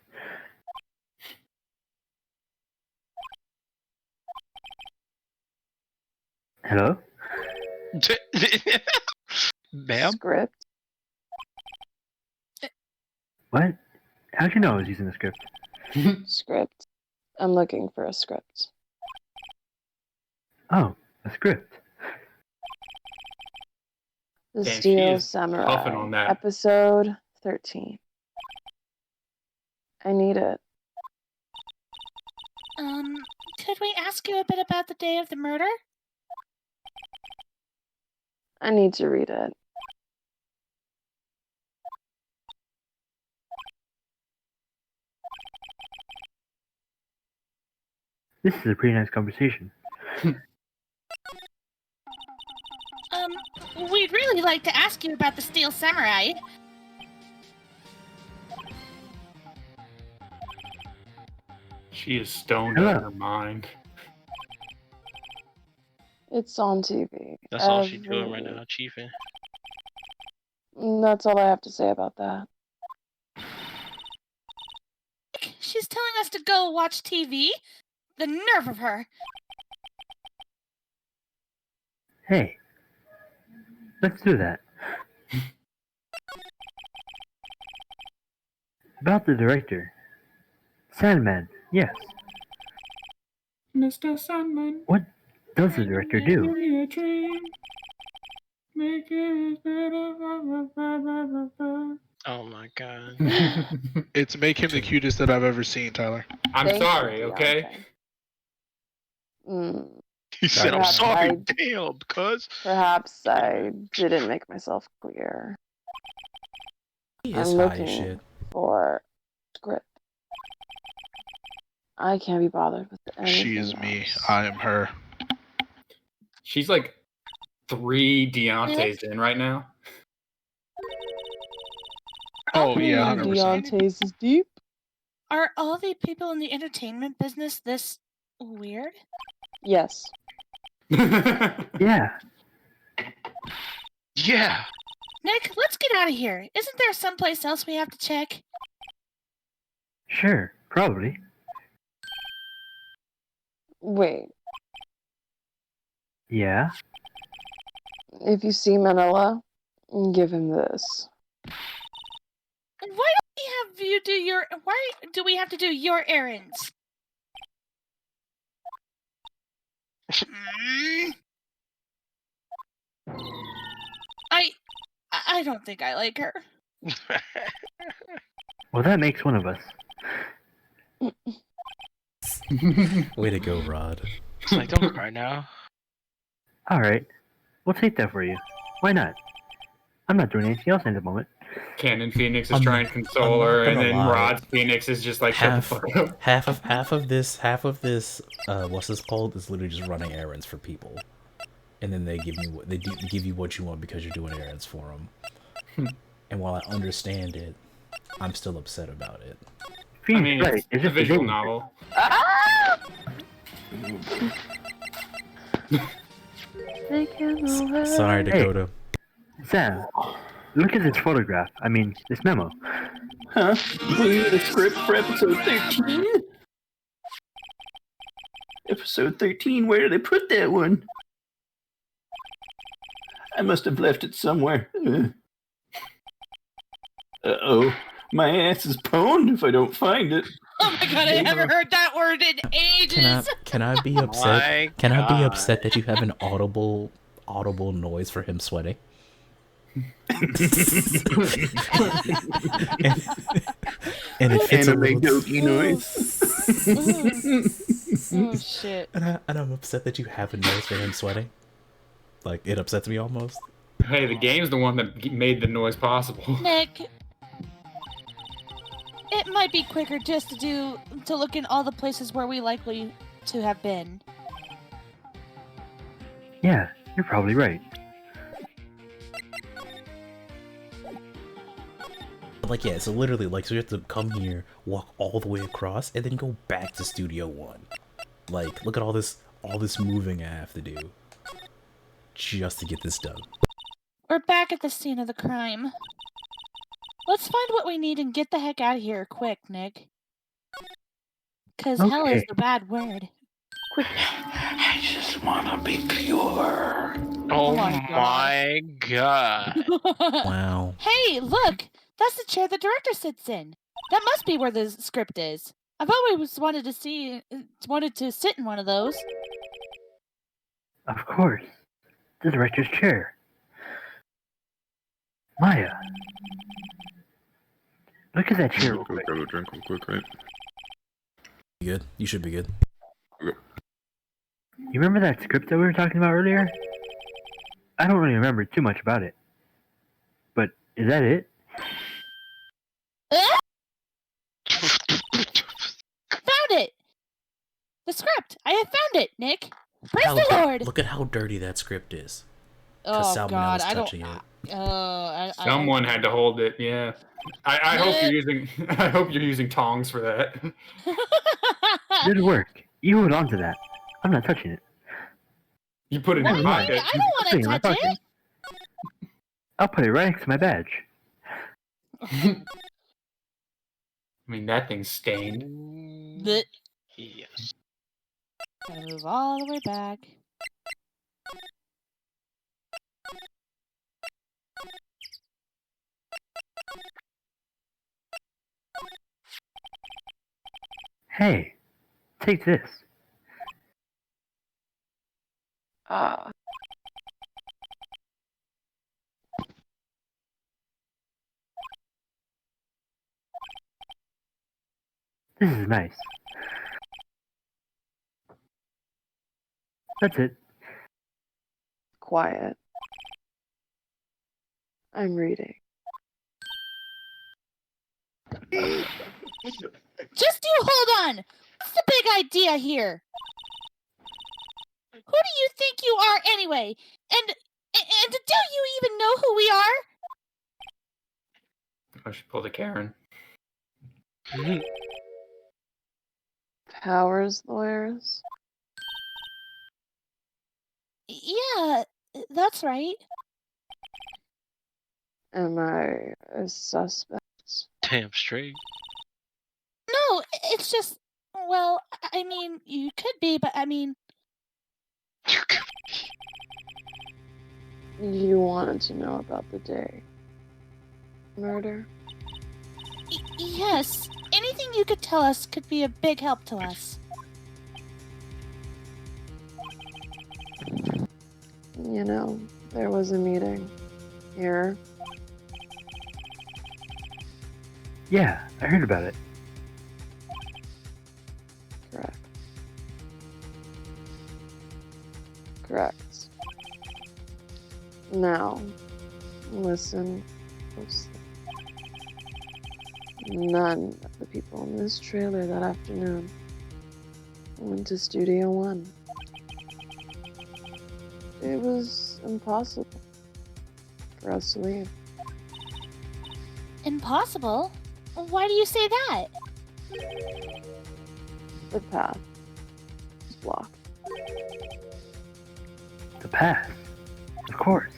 Hello? Ma'am? Script. What? How'd you know I was using the script? Script. I'm looking for a script. Oh, a script. The Damn, she Steel is Samurai, puffing on that. episode 13. I need it. Could we ask you a bit about the day of the murder? I need to read it. This is a pretty nice conversation. We'd really like to ask you about the Steel Samurai. She is stoned out of her mind. It's on TV. That's all she's doing right now, chiefing. That's all I have to say about that. She's telling us to go watch TV? The nerve of her. Hey, let's do that. About the director. Sandman, yes. Mr. Sandman. What does the director do? me a dream. Make it better. Oh my god. It's make him the cutest that I've ever seen, Tyler. I'm Thank sorry, you, okay? He said, I'm Perhaps sorry, I- damn, cuz. Perhaps I didn't make myself clear. He I'm is high as looking shit. for script. I can't be bothered with anything. She is me. else. I am her. She's like 3 Deontay's in right now. Oh, yeah, 100%. Deontay's is deep. Are all the people in the entertainment business this weird? Yes. Yeah. Yeah. Nick, let's get out of here. Isn't there someplace else we have to check? Sure. Probably. Wait, Yeah. if you see Manila, give him this. Why don't we have you do your? Why do we have to do your errands? I don't think I like her. Well, that makes one of us. Way to go, Rod. It's like, don't cry now. Alright. We'll take that for you. Why not? I'm not doing anything else in the moment. Canon Phoenix is trying to console her, and then Rod's Phoenix is just like, shut the fuck up. half of this, what's this called? Is literally just running errands for people, and then they give you what you want because you're doing errands for them. And while I understand it, I'm still upset about it. I mean, it's a visual novel. Sorry, Dakota. Hey, Sam, look at this photograph. I mean, this memo. Huh? We need a script for episode 13? Episode 13, where did they put that one? I must have left it somewhere. Uh-oh. My ass is pwned if I don't find it. Oh my god, I haven't heard that word in ages. Can I be upset? Can I be upset that you have an audible noise for him sweating? and it fits a little dopey noise. Oh shit. And I'm upset that you have a noise for him sweating. Like, it upsets me almost. Hey, the game's the one that made the noise possible. Nick, it might be quicker just to look in all the places where we likely to have been. Yeah, you're probably right. Like, yeah, so literally, like, so you have to come here, walk all the way across, and then go back to Studio One. Like, look at all this moving I have to do just to get this done. We're back at the scene of the crime. Let's find what we need and get the heck out of here quick, Nick. Cause hell is the bad word. Quick. I just wanna be pure. Oh my god. Wow. Hey, look! That's the chair the director sits in. That must be where the script is. I've always wanted to sit in one of those. Of course. The director's chair. Maya. Look at that chair. Grab a drink real quick, right? You good? You should be good. You remember that script that we were talking about earlier? I don't really remember too much about it. But is that it? Found it! The script! I have found it, Nick! Praise the Lord! Look at how dirty that script is. Oh god, I don't... touching it. Someone had to hold it, yeah. I hope you're using I hope you're using tongs for that. Good work. You hold on to that. I'm not touching it. You put it in your pocket. I don't want to touch it! I'll put it right next to my badge. I mean, that thing's stained. Yes. Gotta move all the way back. Hey, take this. This is nice. That's it. Quiet. I'm reading. Just you hold on! What's the big idea here? Who do you think you are anyway? And do you even know who we are? I should pull the Karen. Powers lawyers? Yeah, that's right. Am I a suspect? Damn straight. No, It's just, well, I mean, you could be, but I mean... You wanted to know about the day. Murder? Yes. Anything you could tell us could be a big help to us. You know, there was a meeting here. Yeah, I heard about it. Correct. Correct. Now, listen closely. None of the people in this trailer that afternoon went to Studio One. It was impossible for us to leave. Impossible? Why do you say that? The path was blocked. The path? Of course.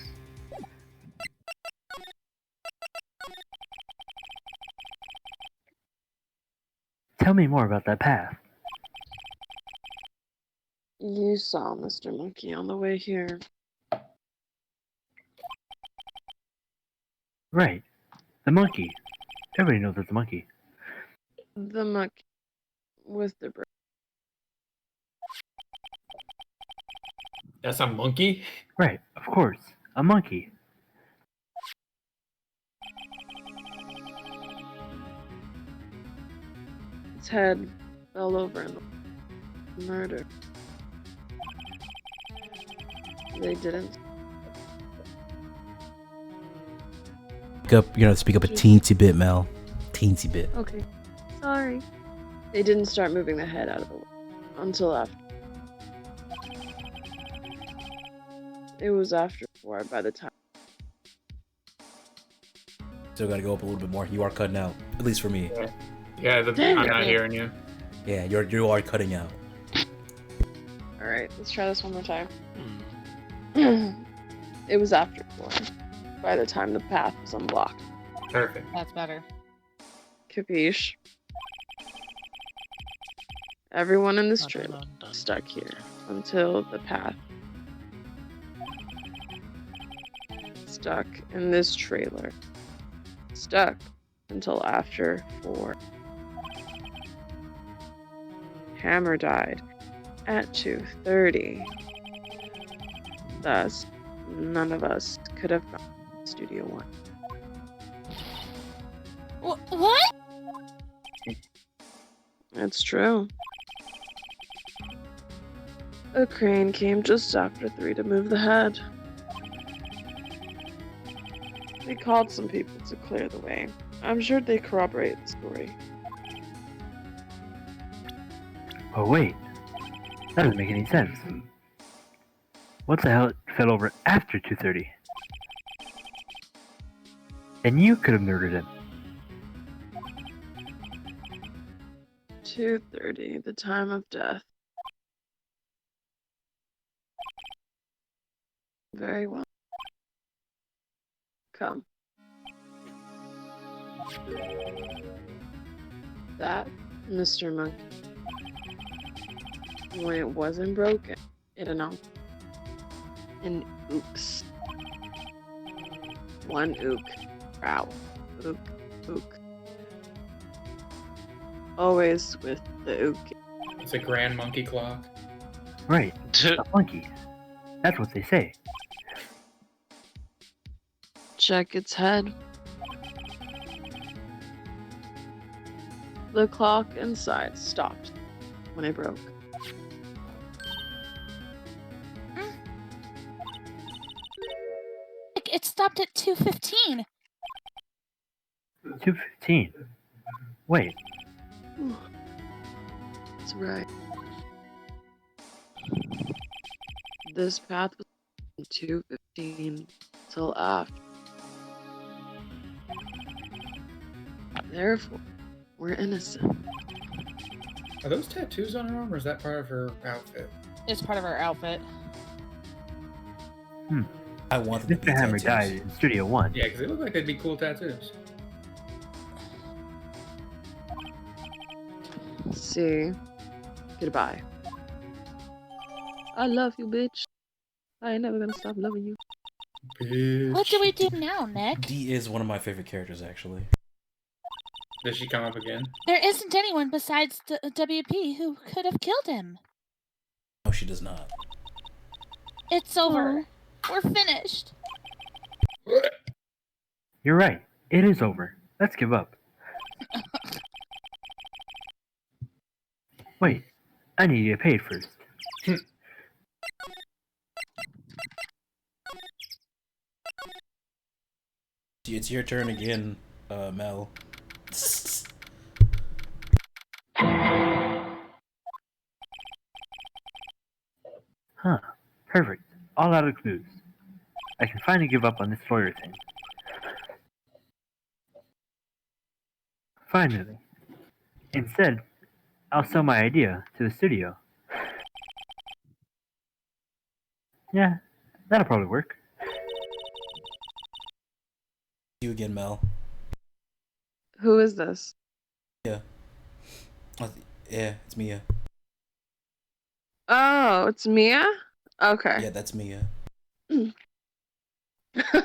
Tell me more about that path. You saw Mr. Monkey on the way here. Right. The monkey. Everybody knows it's a monkey. The monkey with the brain. That's a monkey? Right, of course. A monkey. Its head fell over in the murder. They didn't. Speak up a teensy bit, Mel. Teensy bit. Okay. Sorry. They didn't start moving the head out of the way until after. It was after 4 by the time. Still gotta go up a little bit more. You are cutting out. At least for me. Yeah, I'm not hearing you. Yeah, you are cutting out. Alright, let's try this one more time. It was after 4 by the time the path was unblocked. Perfect. That's better. Capiche? Everyone in this trailer stuck here until the path. Stuck in this trailer. Stuck until after 4. Hammer died at 2:30. Thus, none of us could have gone to Studio One. What? It's true. A crane came just after 3 to move the head. They called some people to clear the way. I'm sure they corroborate the story. Oh wait, that doesn't make any sense. What the hell fell over after 2:30? And you could have murdered him. 2:30, the time of death. Very well. Come. That, Mr. Monkey. When it wasn't broken, it announced an ooks. 1 ook. Wow. Ook. Ook. Always with the ook. It's a grand monkey clock. Right, a monkey. That's what they say. Check its head. The clock inside stopped when it broke. It stopped at 2:15. 2:15. Wait. That's right. This path was from 2:15 till after. Therefore, we're innocent. Are those tattoos on her arm, or is that part of her outfit? It's part of our outfit. I want them to be Mr. Hammer tattoos. died in Studio One. Yeah, because they look like they'd be cool tattoos. see. Goodbye. I love you, bitch. I ain't never gonna stop loving you. What do we do now, Nick? D is one of my favorite characters, actually. Does she come up again? There isn't anyone besides WP who could have killed him. No, she does not. It's over. We're finished. You're right. It is over. Let's give up. Wait, I need to get paid first. It's your turn again, Mel. Huh. Perfect. All out of clues. I can finally give up on this lawyer thing. Finally. Instead, I'll sell my idea to the studio. Yeah, that'll probably work. You again, Mel. Who is this? Yeah. Yeah, it's Mia. Oh, it's Mia? Okay. Yeah, that's Mia.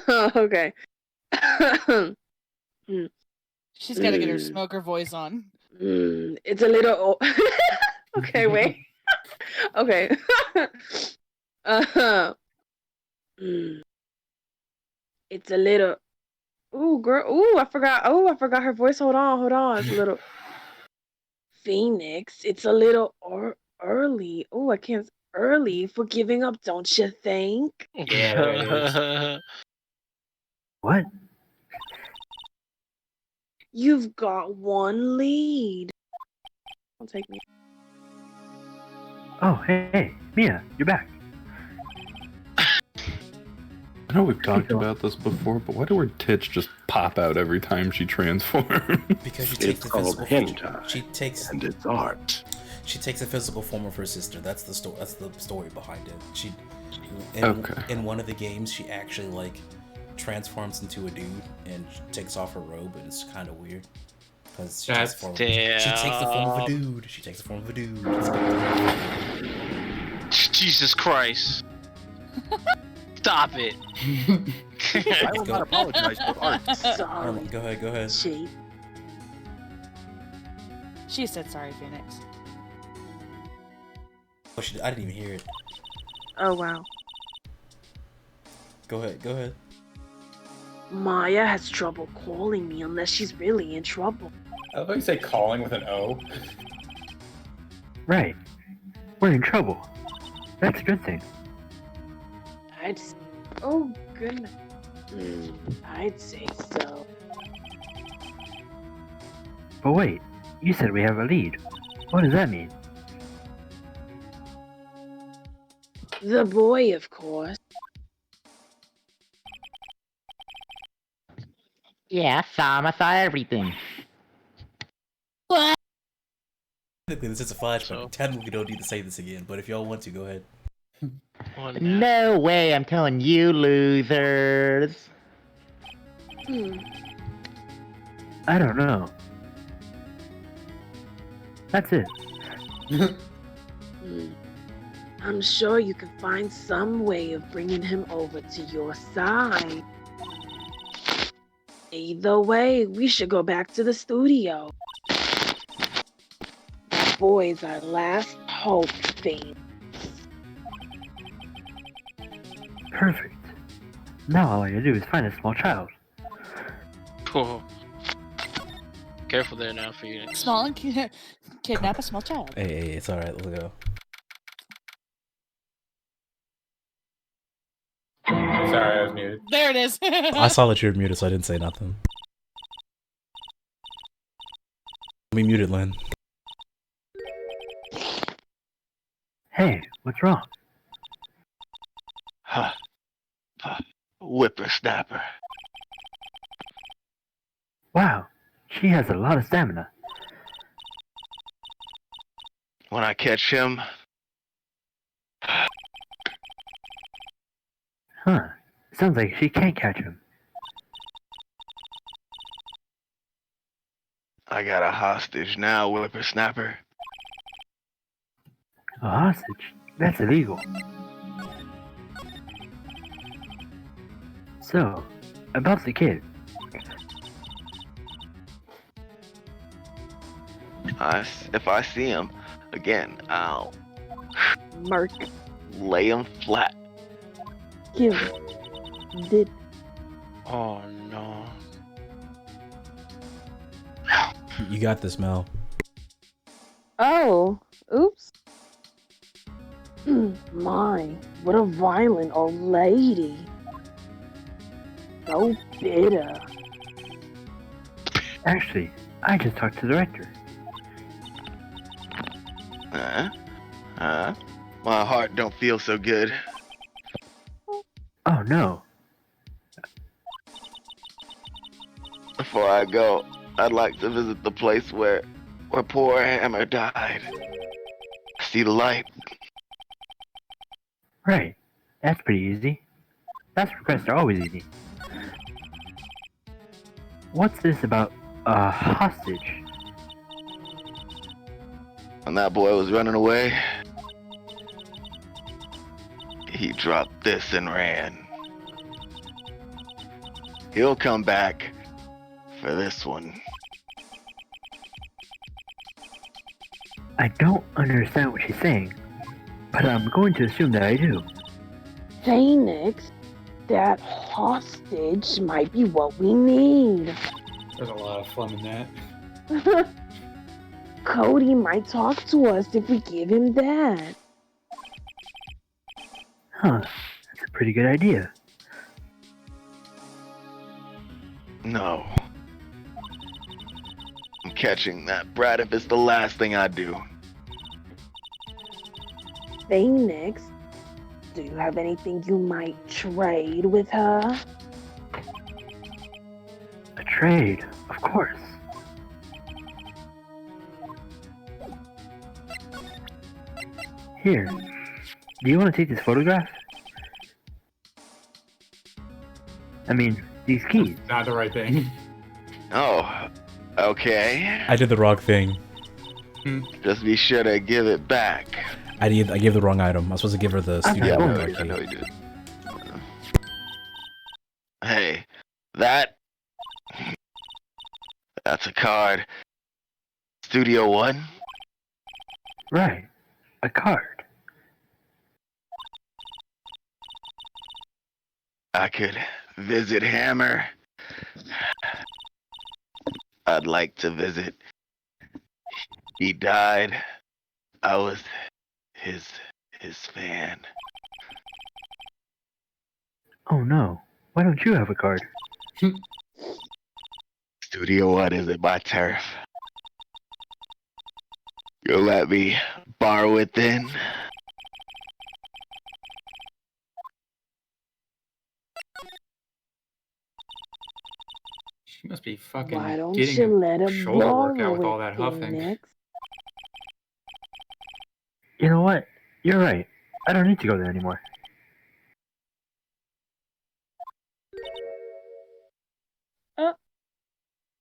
Okay. She's got to get her smoker voice on. It's a little. Okay, wait. Okay. It's a little. Ooh, girl. Ooh, I forgot. Oh, I forgot her voice. Hold on. It's a little. Phoenix. It's a little early. Oh, I can't. Early for giving up, don't you think? Yeah. What? You've got one lead. Don't take me. Oh, hey, Mia, you're back. I know we've talked about this before, but why do her tits just pop out every time she transforms? Because she takes the physical form. She takes and it's art. She takes the physical form of her sister. That's the story. That's the story behind it. In one of the games, she actually like transforms into a dude and takes off her robe, and it's kind of weird because she takes the form of a dude. She takes the form of a dude. Jesus Christ! Stop it! I will not apologize for art. Sorry. Go ahead. She said sorry, Phoenix. Oh, I didn't even hear it. Oh, wow. Go ahead. Maya has trouble calling me unless she's really in trouble. I love how you say calling with an O. Right. We're in trouble. That's a good thing. Oh, goodness. I'd say so. But wait, you said we have a lead. What does that mean? The boy, of course. Yeah, I saw everything. What? Technically, this is a flashback. Technically, we don't need to say this again, but if y'all want to, go ahead. No way, I'm telling you, losers. I don't know. That's it. I'm sure you can find some way of bringing him over to your side. Either way, we should go back to the studio. That boy's our last hope, Phoenix. Perfect. Now all I gotta do is find a small child. Oh. Careful there now, Phoenix. Small and kidnap a small child. Hey, it's alright. Let's go. Sorry, I was muted. There it is. I saw that you were muted, so I didn't say nothing. We muted, Lynn. Hey, what's wrong? Whippersnapper. Wow, she has a lot of stamina. When I catch him, Huh, sounds like she can't catch him. I got a hostage now, Whippersnapper. A hostage? That's illegal. So, about the kid. If I see him again, I'll Mark, lay him flat. kill. Did. Oh no. You got this, Mel. Oh, oops. My, what a violent old lady. So bitter. Actually, I just talked to the director. My heart don't feel so good. Oh no. Before I go, I'd like to visit the place where poor Hammer died. See the light. Right. That's pretty easy. Task requests are always easy. What's this about a hostage? When that boy was running away, he dropped this and ran. He'll come back for this one. I don't understand what she's saying, but I'm going to assume that I do. Phoenix, that hostage might be what we need. There's a lot of fun in that. Cody might talk to us if we give him that. Huh, that's a pretty good idea. No. I'm catching that brat if it's the last thing I do. Phoenix, do you have anything you might trade with her? A trade, of course. Here, do you want to take this photograph? I mean, these keys. Not the right thing. Oh, okay. I did the wrong thing. Just be sure to give it back. I gave the wrong item. I was supposed to give her the studio. I know you did. Hey, that's a card. Studio One? Right, a card. I could visit Hammer. I'd like to visit. He died. I was his fan. Oh no, why don't you have a card? Studio One isn't my turf. You'll let me borrow it then? She must be fucking Why don't getting you let a him shoulder workout borrow with all it, that huffing. Phoenix? You know what? You're right. I don't need to go there anymore.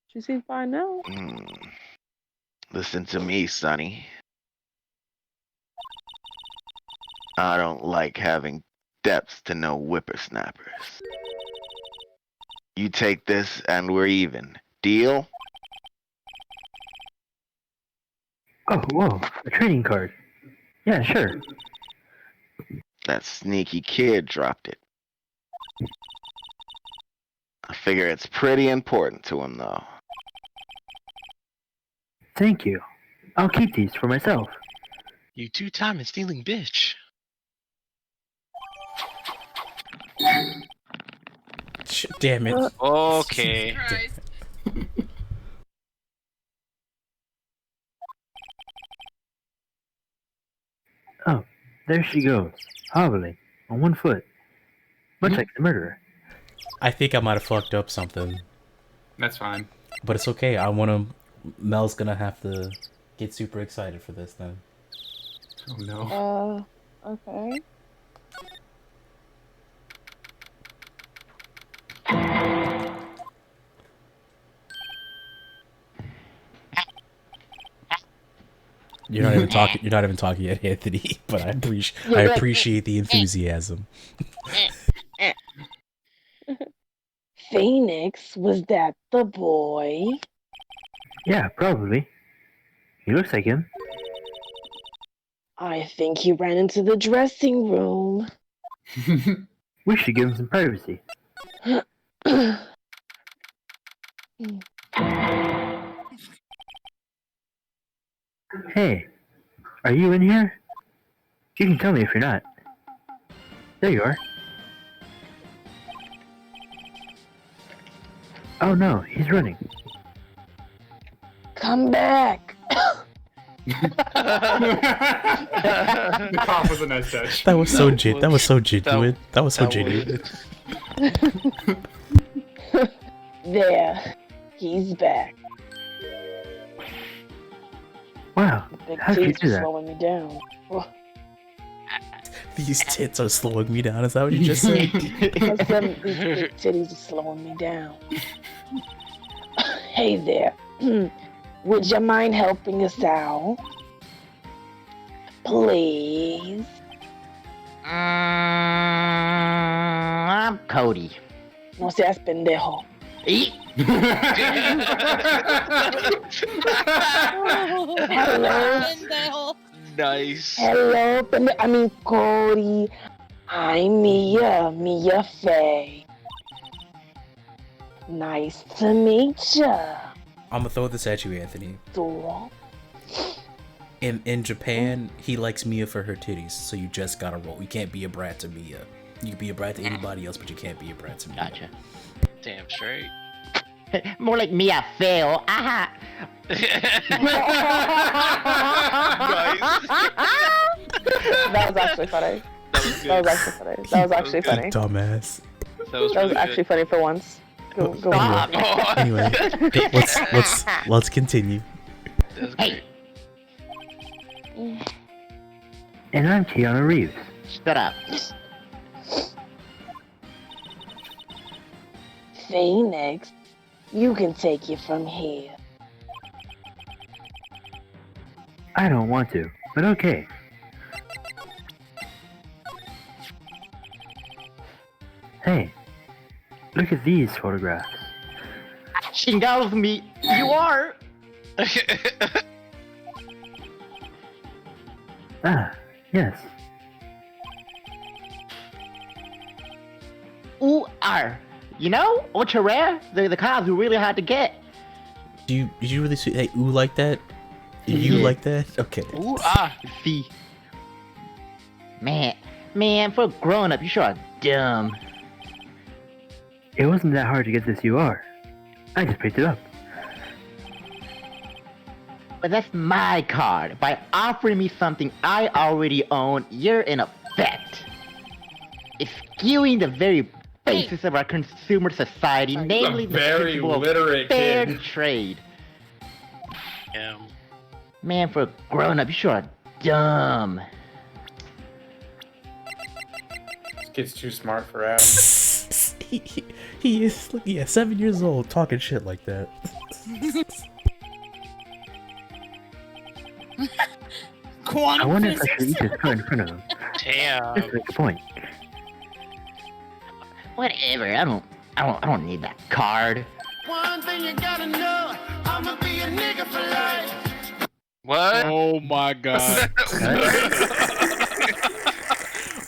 She seems fine now. Listen to me, Sonny. I don't like having depths to no whippersnappers. You take this and we're even. Deal? Oh, whoa, a trading card. Yeah, sure. That sneaky kid dropped it. I figure it's pretty important to him, though. Thank you. I'll keep these for myself. You two-time and stealing bitch. Damn it. Okay. Oh, there she goes, hobbling on one foot, much like the murderer. I think I might have fucked up something. That's fine. But it's okay. Mel's gonna have to get super excited for this then. Oh no. Okay. You're not even talking. You're not even talking yet, Anthony. But I appreciate the enthusiasm. Phoenix, was that the boy? Yeah, probably. He looks like him. I think he ran into the dressing room. We should give him some privacy. Hey, are you in here? You can tell me if you're not. There you are. Oh no, he's running. Come back. The cough was a nice touch. That was so genuine. That was so genuine. There, he's back. Wow, Big how did you titties do are that? slowing me down. These tits are slowing me down. Is that what you just said? I said these big titties are slowing me down. Hey there. Would you mind helping us out? Please. I'm Cody. No seas pendejo. Hello. Nice. Hello, Cody. I'm Mia Faye. Nice to meet ya. I'm gonna throw this at you, Anthony. Cool. In Japan, he likes Mia for her titties, so you just gotta roll. You can't be a brat to Mia. You can be a brat to anybody else, but you can't be a brat to Mia. Gotcha. Damn straight. More like Mia Fail. Aha. That was actually funny. That was actually funny. Dumbass. That was actually funny for once. Go Anyway, let's continue. Hey. And I'm Keanu Reeves. Shut up. Phoenix, you can take it from here. I don't want to, but okay. Hey, look at these photographs. Chingados me. You are. Ah, yes. Ooh, are. You know, ultra rare. They're the cards we really hard to get. Did you really say ooh like that? You like that? Okay. Ooh, see. Man, for a grown up, you sure are dumb. It wasn't that hard to get this UR. I just picked it up. But that's my card. By offering me something I already own, you're in effect. It's skewing the very basis of our consumer society, namely the very principle of literate fair kid. trade. Man, for a grown-up, you sure are dumb. This kid's too smart for Adam. He is 7 years old talking shit like that. I wonder if I should eat this card in front of him. Damn. Just to make a point. Whatever, I don't need that card. One thing you gotta know, I'ma be a nigga for life. What? Oh my god.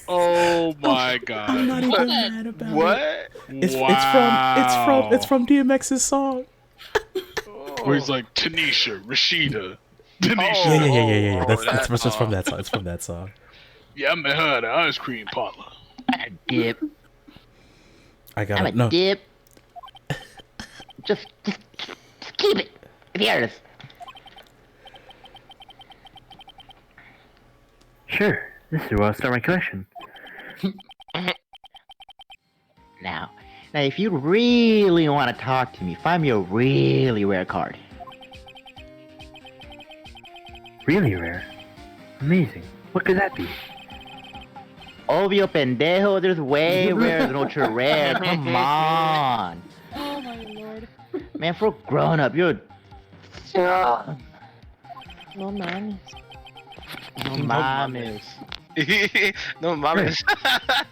Oh my god. I'm not even mad about What? it. It's from DMX's song. Where he's like Tanisha, Rashida. Yeah. That's from that song. It's from that song. Yeah, I met her at an ice cream parlor. Dip. I got I'm it. a No. dip. Just keep it. Here it is. Sure, this is where I'll start my collection. Now, if you really want to talk to me, find me a really rare card. Really rare? Amazing. What could that be? Obvio pendejo, there's way rarer than ultra rare. Come on. Oh my lord. Man, for a grown up, you're dumb. No mames. No mames. No mames.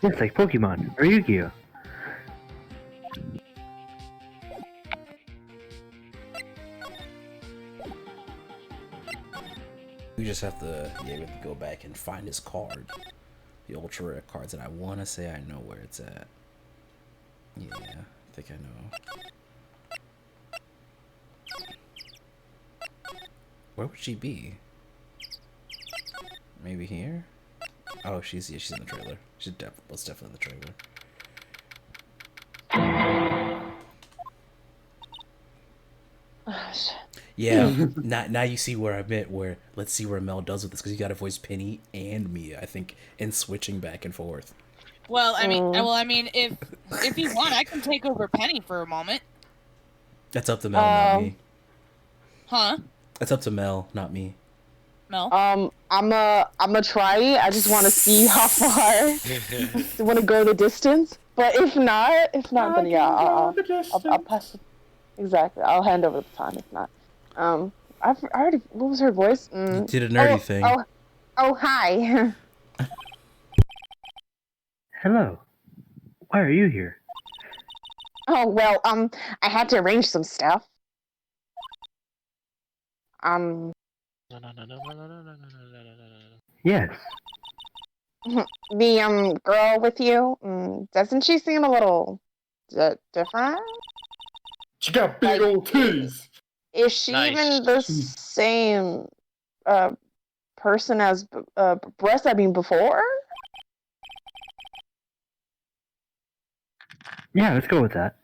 Just like Pokemon or Yu-Gi-Oh. We just have to, yeah, we have to go back and find his card. The ultra rare cards, and I want to say I know where it's at. Yeah, I think I know. Where would she be? Maybe here? Oh, she's in the trailer. She's definitely in the trailer. Yeah, now you see where I meant. Where let's see where Mel does with this, because you got to voice Penny and Mia, I think, in switching back and forth. Well, I mean, if you want, I can take over Penny for a moment. That's up to Mel, not me. Huh? That's up to Mel, not me. Mel? I'm a try it. I just want to see how far. I want to go the distance. But if not, then yeah, I'll pass it. Exactly. I'll hand over the baton if not. I already. What was her voice? You did a nerdy thing. Oh, hi. Hello. Why are you here? Oh well, I had to arrange some stuff. Yes. The girl with you, doesn't she seem a little different? She got big old titties. Is she even the same person as Breast? I mean, before? Yeah, let's go with that.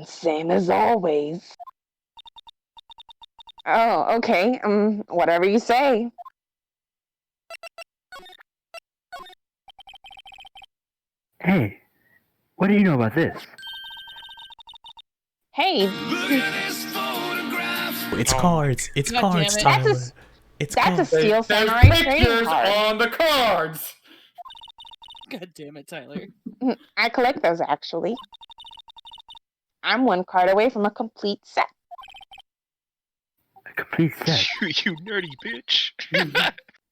Same as always. Oh, okay. Whatever you say. Hey, what do you know about this? Hey. It's cards. It's God cards, damn it. Tyler. That's cards. a Steel There's Samurai trading pictures card. on the cards. God damn it, Tyler. I collect those, actually. I'm one card away from a complete set. A complete set? You nerdy bitch.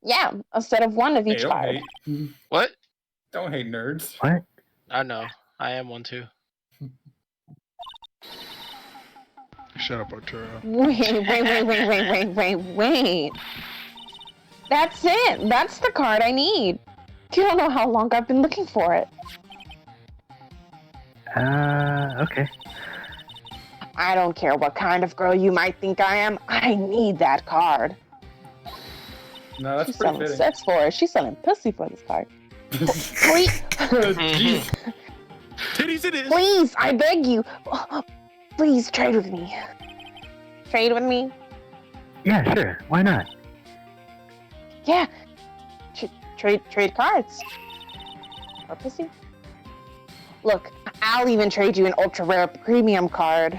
Yeah, a set of one of Hey, each don't card. hate. What? Don't hate nerds. What? I know. I am one too. Shut up, Arturo. Wait. That's it. That's the card I need. You don't know how long I've been looking for it. Okay. I don't care what kind of girl you might think I am. I need that card. No, that's She's pretty selling fitting. sex for it. She's selling pussy for this card. Please. Titties it is. Please, I beg you. Please trade with me. Trade with me? Yeah, sure. Why not? Yeah. Trade cards. Or pussy. Look, I'll even trade you an ultra rare premium card.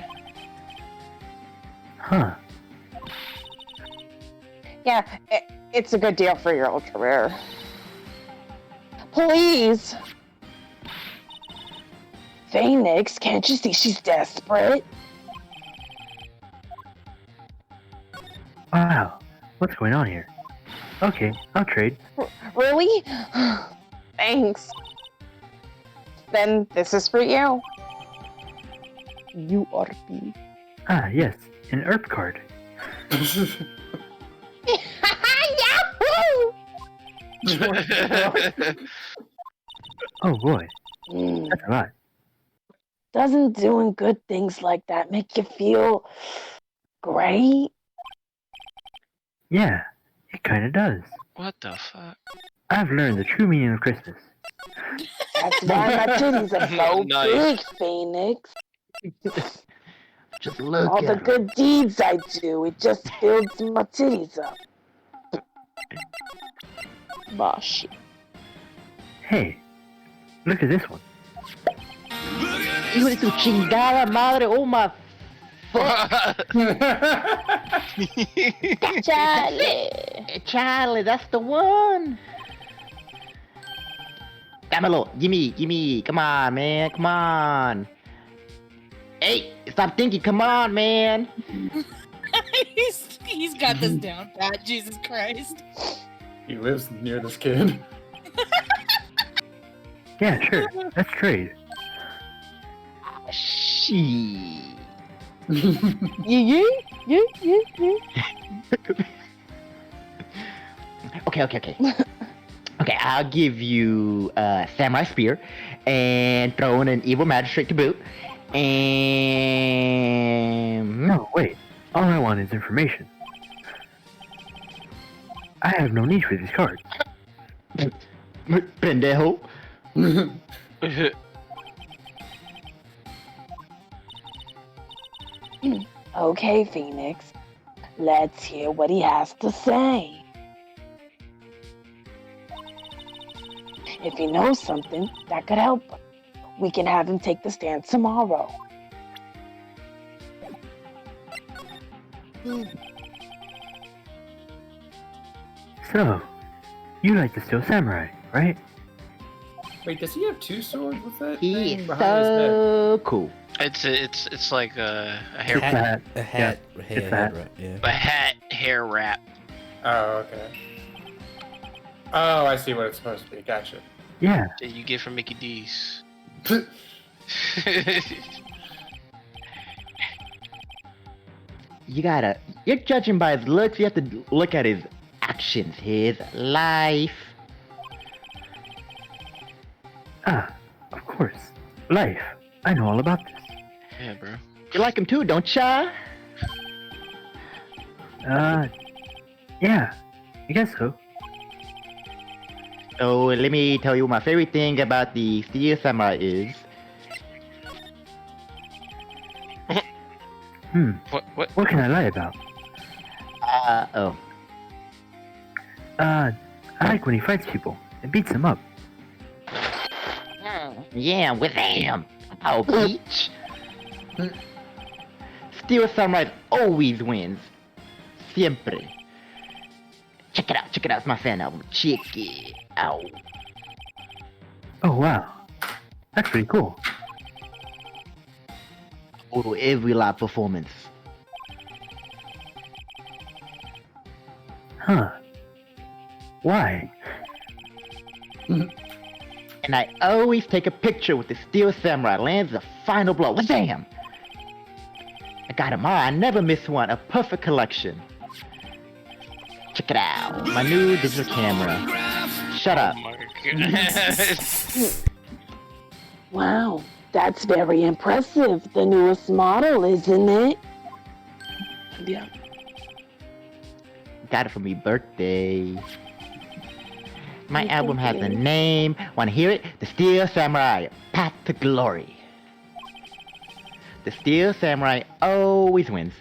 Huh. Yeah, it's a good deal for your ultra rare. Please. Phoenix, can't you see she's desperate? Wow. What's going on here? Okay, I'll trade. Really? Thanks. Then this is for you. URP. Ah, yes. An ERP card. Oh boy. That's a lot. Doesn't doing good things like that make you feel great? Yeah, it kinda does. What the fuck? I've learned the true meaning of Christmas. That's why my titties are so Nice. big, Phoenix. Just look All at the her. good deeds I do, it just builds my titties up. Bah, shit. Hey, look at this one. Hijo de su chingada madre, oh my Charlie, that's the one. Dámelo, gimme, come on, man, come on. Hey, stop thinking. Come on, man. He's got this down pat. Jesus Christ. He lives near this kid. Yeah, sure. Let's trade. She. Yeah. Okay. Okay, I'll give you a samurai spear and throw in an evil magistrate to boot. And No, wait. All I want is information. I have no need for these cards. Pendejo. Okay, Phoenix. Let's hear what he has to say. If he knows something that could help him, we can have him take the stand tomorrow. So, you like the Steel Samurai, right? Wait, does he have two swords? What's that He thing is behind his neck? so cool. It's like a hair It's wrap. that. A hat. Yeah, Head it's that. wrap, yeah. A hat hair wrap. Oh, okay. Oh, I see what it's supposed to be. Gotcha. Yeah. That you get from Mickey D's. You're judging by his looks, you have to look at his actions, his life. Ah, of course. Life. I know all about this. Yeah, bro. You like him too, don't ya? Yeah. I guess so. So let me tell you what my favorite thing about the Steel Samurai is. What can I lie about? I like when he fights people and beats them up. Yeah, with him. Oh, Peach. Steel Samurai always wins. Siempre. Check it out, it's my fan album. Check it out. Oh, wow. That's pretty cool. Total every live performance. Huh. Why? And I always take a picture with the Steel Samurai. Lands the final blow. Damn! I got them all. I never miss one. A perfect collection. Check it out. My new digital camera. Shut up. Wow, that's very impressive. The newest model, isn't it? Yeah. Got it for me birthday. My album has a name. Wanna hear it? The Steel Samurai, Path to Glory. The Steel Samurai always wins.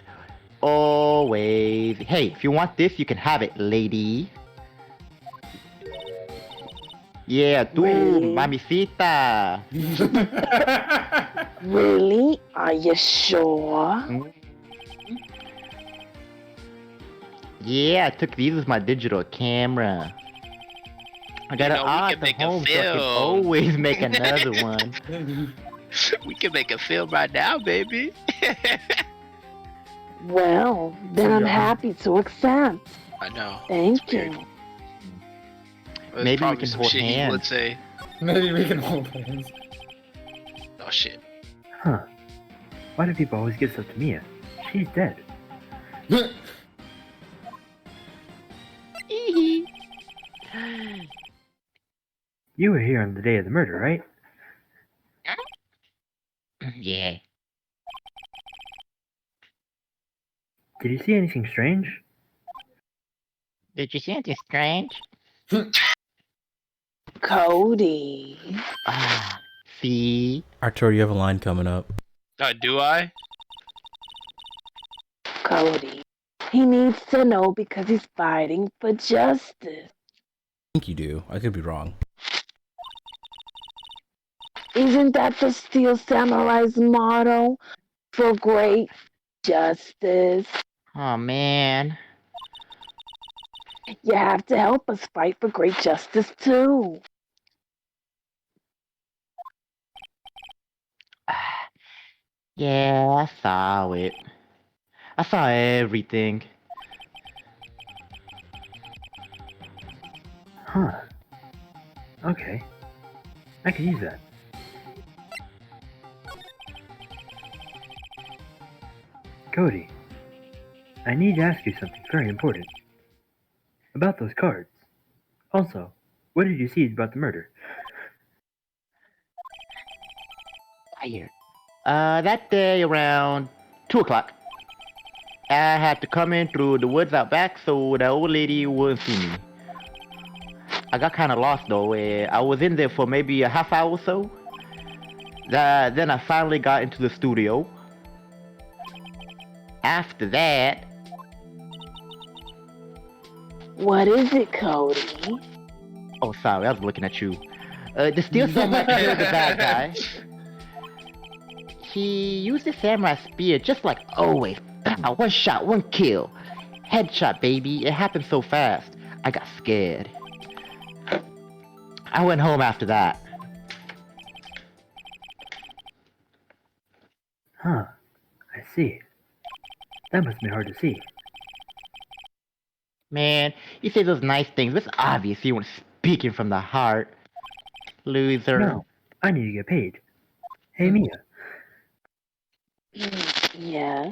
Always. Hey, if you want this, you can have it, lady. Yeah, tú, mamacita. Really? Are you sure? Yeah, I took these with my digital camera. I got it on at home so I can always make another one. We can make a film right now, baby. Well, then I'm happy to accept. I know. Thank you. Maybe we can hold hands. Let's say. Maybe we can hold hands. Oh shit. Huh. Why do people always give stuff to Mia? She's dead. You were here on the day of the murder, right? Yeah. Did you see anything strange? Did you see anything strange? Cody. See? Arturo, you have a line coming up. Do I? Cody. He needs to know because he's fighting for justice. I think you do. I could be wrong. Isn't that the Steel Samurai's motto? For great justice. Oh, man. You have to help us fight for great justice, too. Yeah, I saw it. I saw everything. Huh. Okay. I can use that. Cody, I need to ask you something very important. About those cards. Also, what did you see about the murder? Fire. That day around 2 o'clock, I had to come in through the woods out back so the old lady wouldn't see me. I got kind of lost though. I was in there for maybe a half hour or so. Then I finally got into the studio. After that... What is it, Cody? Oh, sorry, I was looking at you. The steel samurai killed the bad guy. He used the samurai spear just like always. One shot, one kill. Headshot, baby. It happened so fast. I got scared. I went home after that. Huh. I see. That must be hard to see. Man, you say those nice things, but it's obvious you weren't speaking from the heart. Loser. No, I need to get paid. Hey, Mia. Yeah.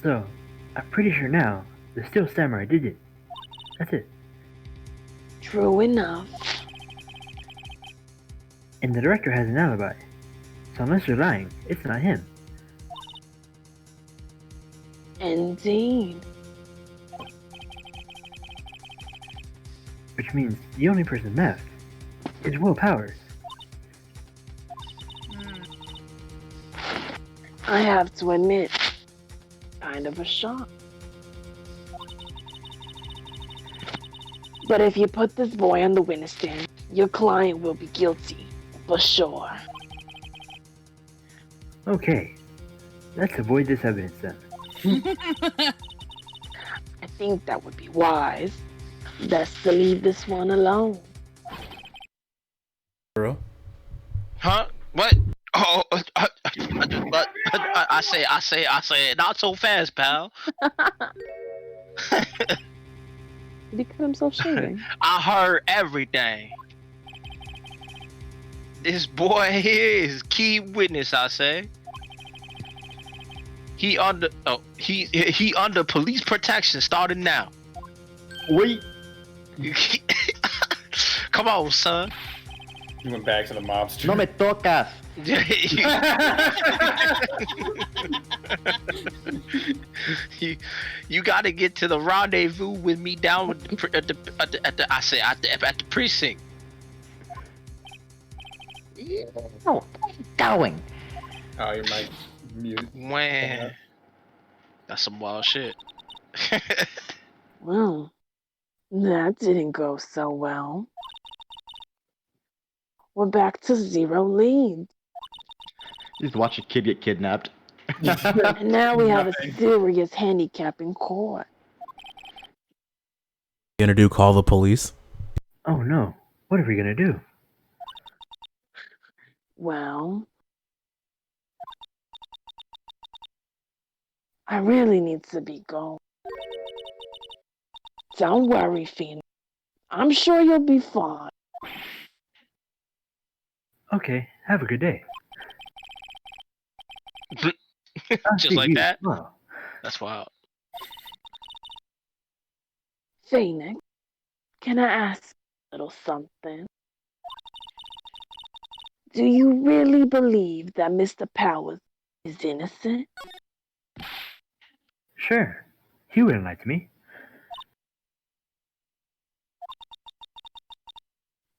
So, I'm pretty sure now the Steel Samurai did it. That's it. True enough. And the director has an alibi. So unless you're lying, it's not him. Indeed. Which means the only person left is Will Powers. I have to admit, kind of a shock. But if you put this boy on the witness stand, your client will be guilty, for sure. Okay, let's avoid this evidence then. I think that would be wise. Best to leave this one alone. Bro? Huh? What? Oh, I say, not so fast, pal. Did he cut himself shaving? I heard everything. This boy here is key witness, I say. He under police protection starting now. Wait. Come on, son. He went back to the mob street. No me tocas. You gotta get to the rendezvous with me down with at the precinct. No, going. Oh, your mic mute. Man, that's some wild shit. Well, that didn't go so well. We're back to 0 lead. Just watch a kid get kidnapped. And now we have a serious handicap in court. You gonna do call the police? Oh no, what are we gonna do? Well, I really need to be going. Don't worry, Phoenix. I'm sure you'll be fine. Okay, have a good day. Just like that? Tomorrow. That's wild. Phoenix, can I ask a little something? Do you really believe that Mr. Powers is innocent? Sure, he wouldn't lie to me.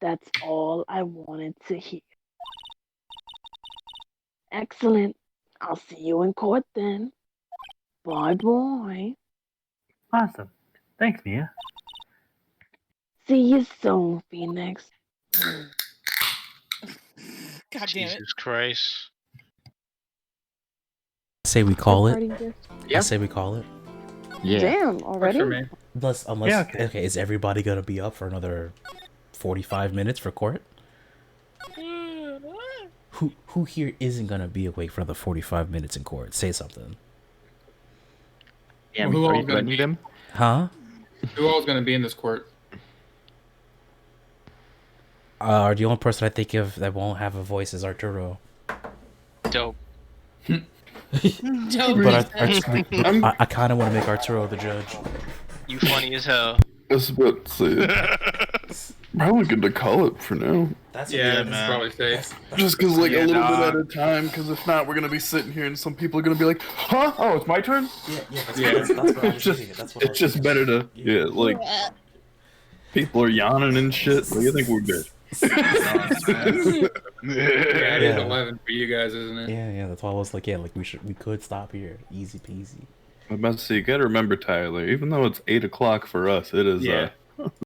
That's all I wanted to hear. Excellent. I'll see you in court then. Bye, boy. Awesome. Thanks, Mia. See you soon, Phoenix. God damn it. Jesus Christ. I say we call it. Parting gift. I say we call it. Yeah. Damn, already? Unless Yeah, okay. Is everybody gonna be up for another 45 minutes for court? who here isn't gonna be awake for another 45 minutes in court? Say something. Yeah, Who are all's you gonna threatening be? them? Huh? Who all's gonna be in this court? The only person I think of that won't have a voice is Arturo. Dope. But I kind of want to make Arturo the judge. You funny as hell. That's about to say. Probably good to call it for now. That's That's probably safe. Just because, like, a little bit at a time, because if not, we're going to be sitting here and some people are going to be like, huh? Oh, it's my turn? That's what I was thinking. It's just better to, like, people are yawning and shit. Like, I think we're good. It is 11 for you guys, isn't it? Yeah, that's why I was like, we could stop here. Easy peasy. I'm about to say, you got to remember, Tyler, even though it's 8 o'clock for us, it is,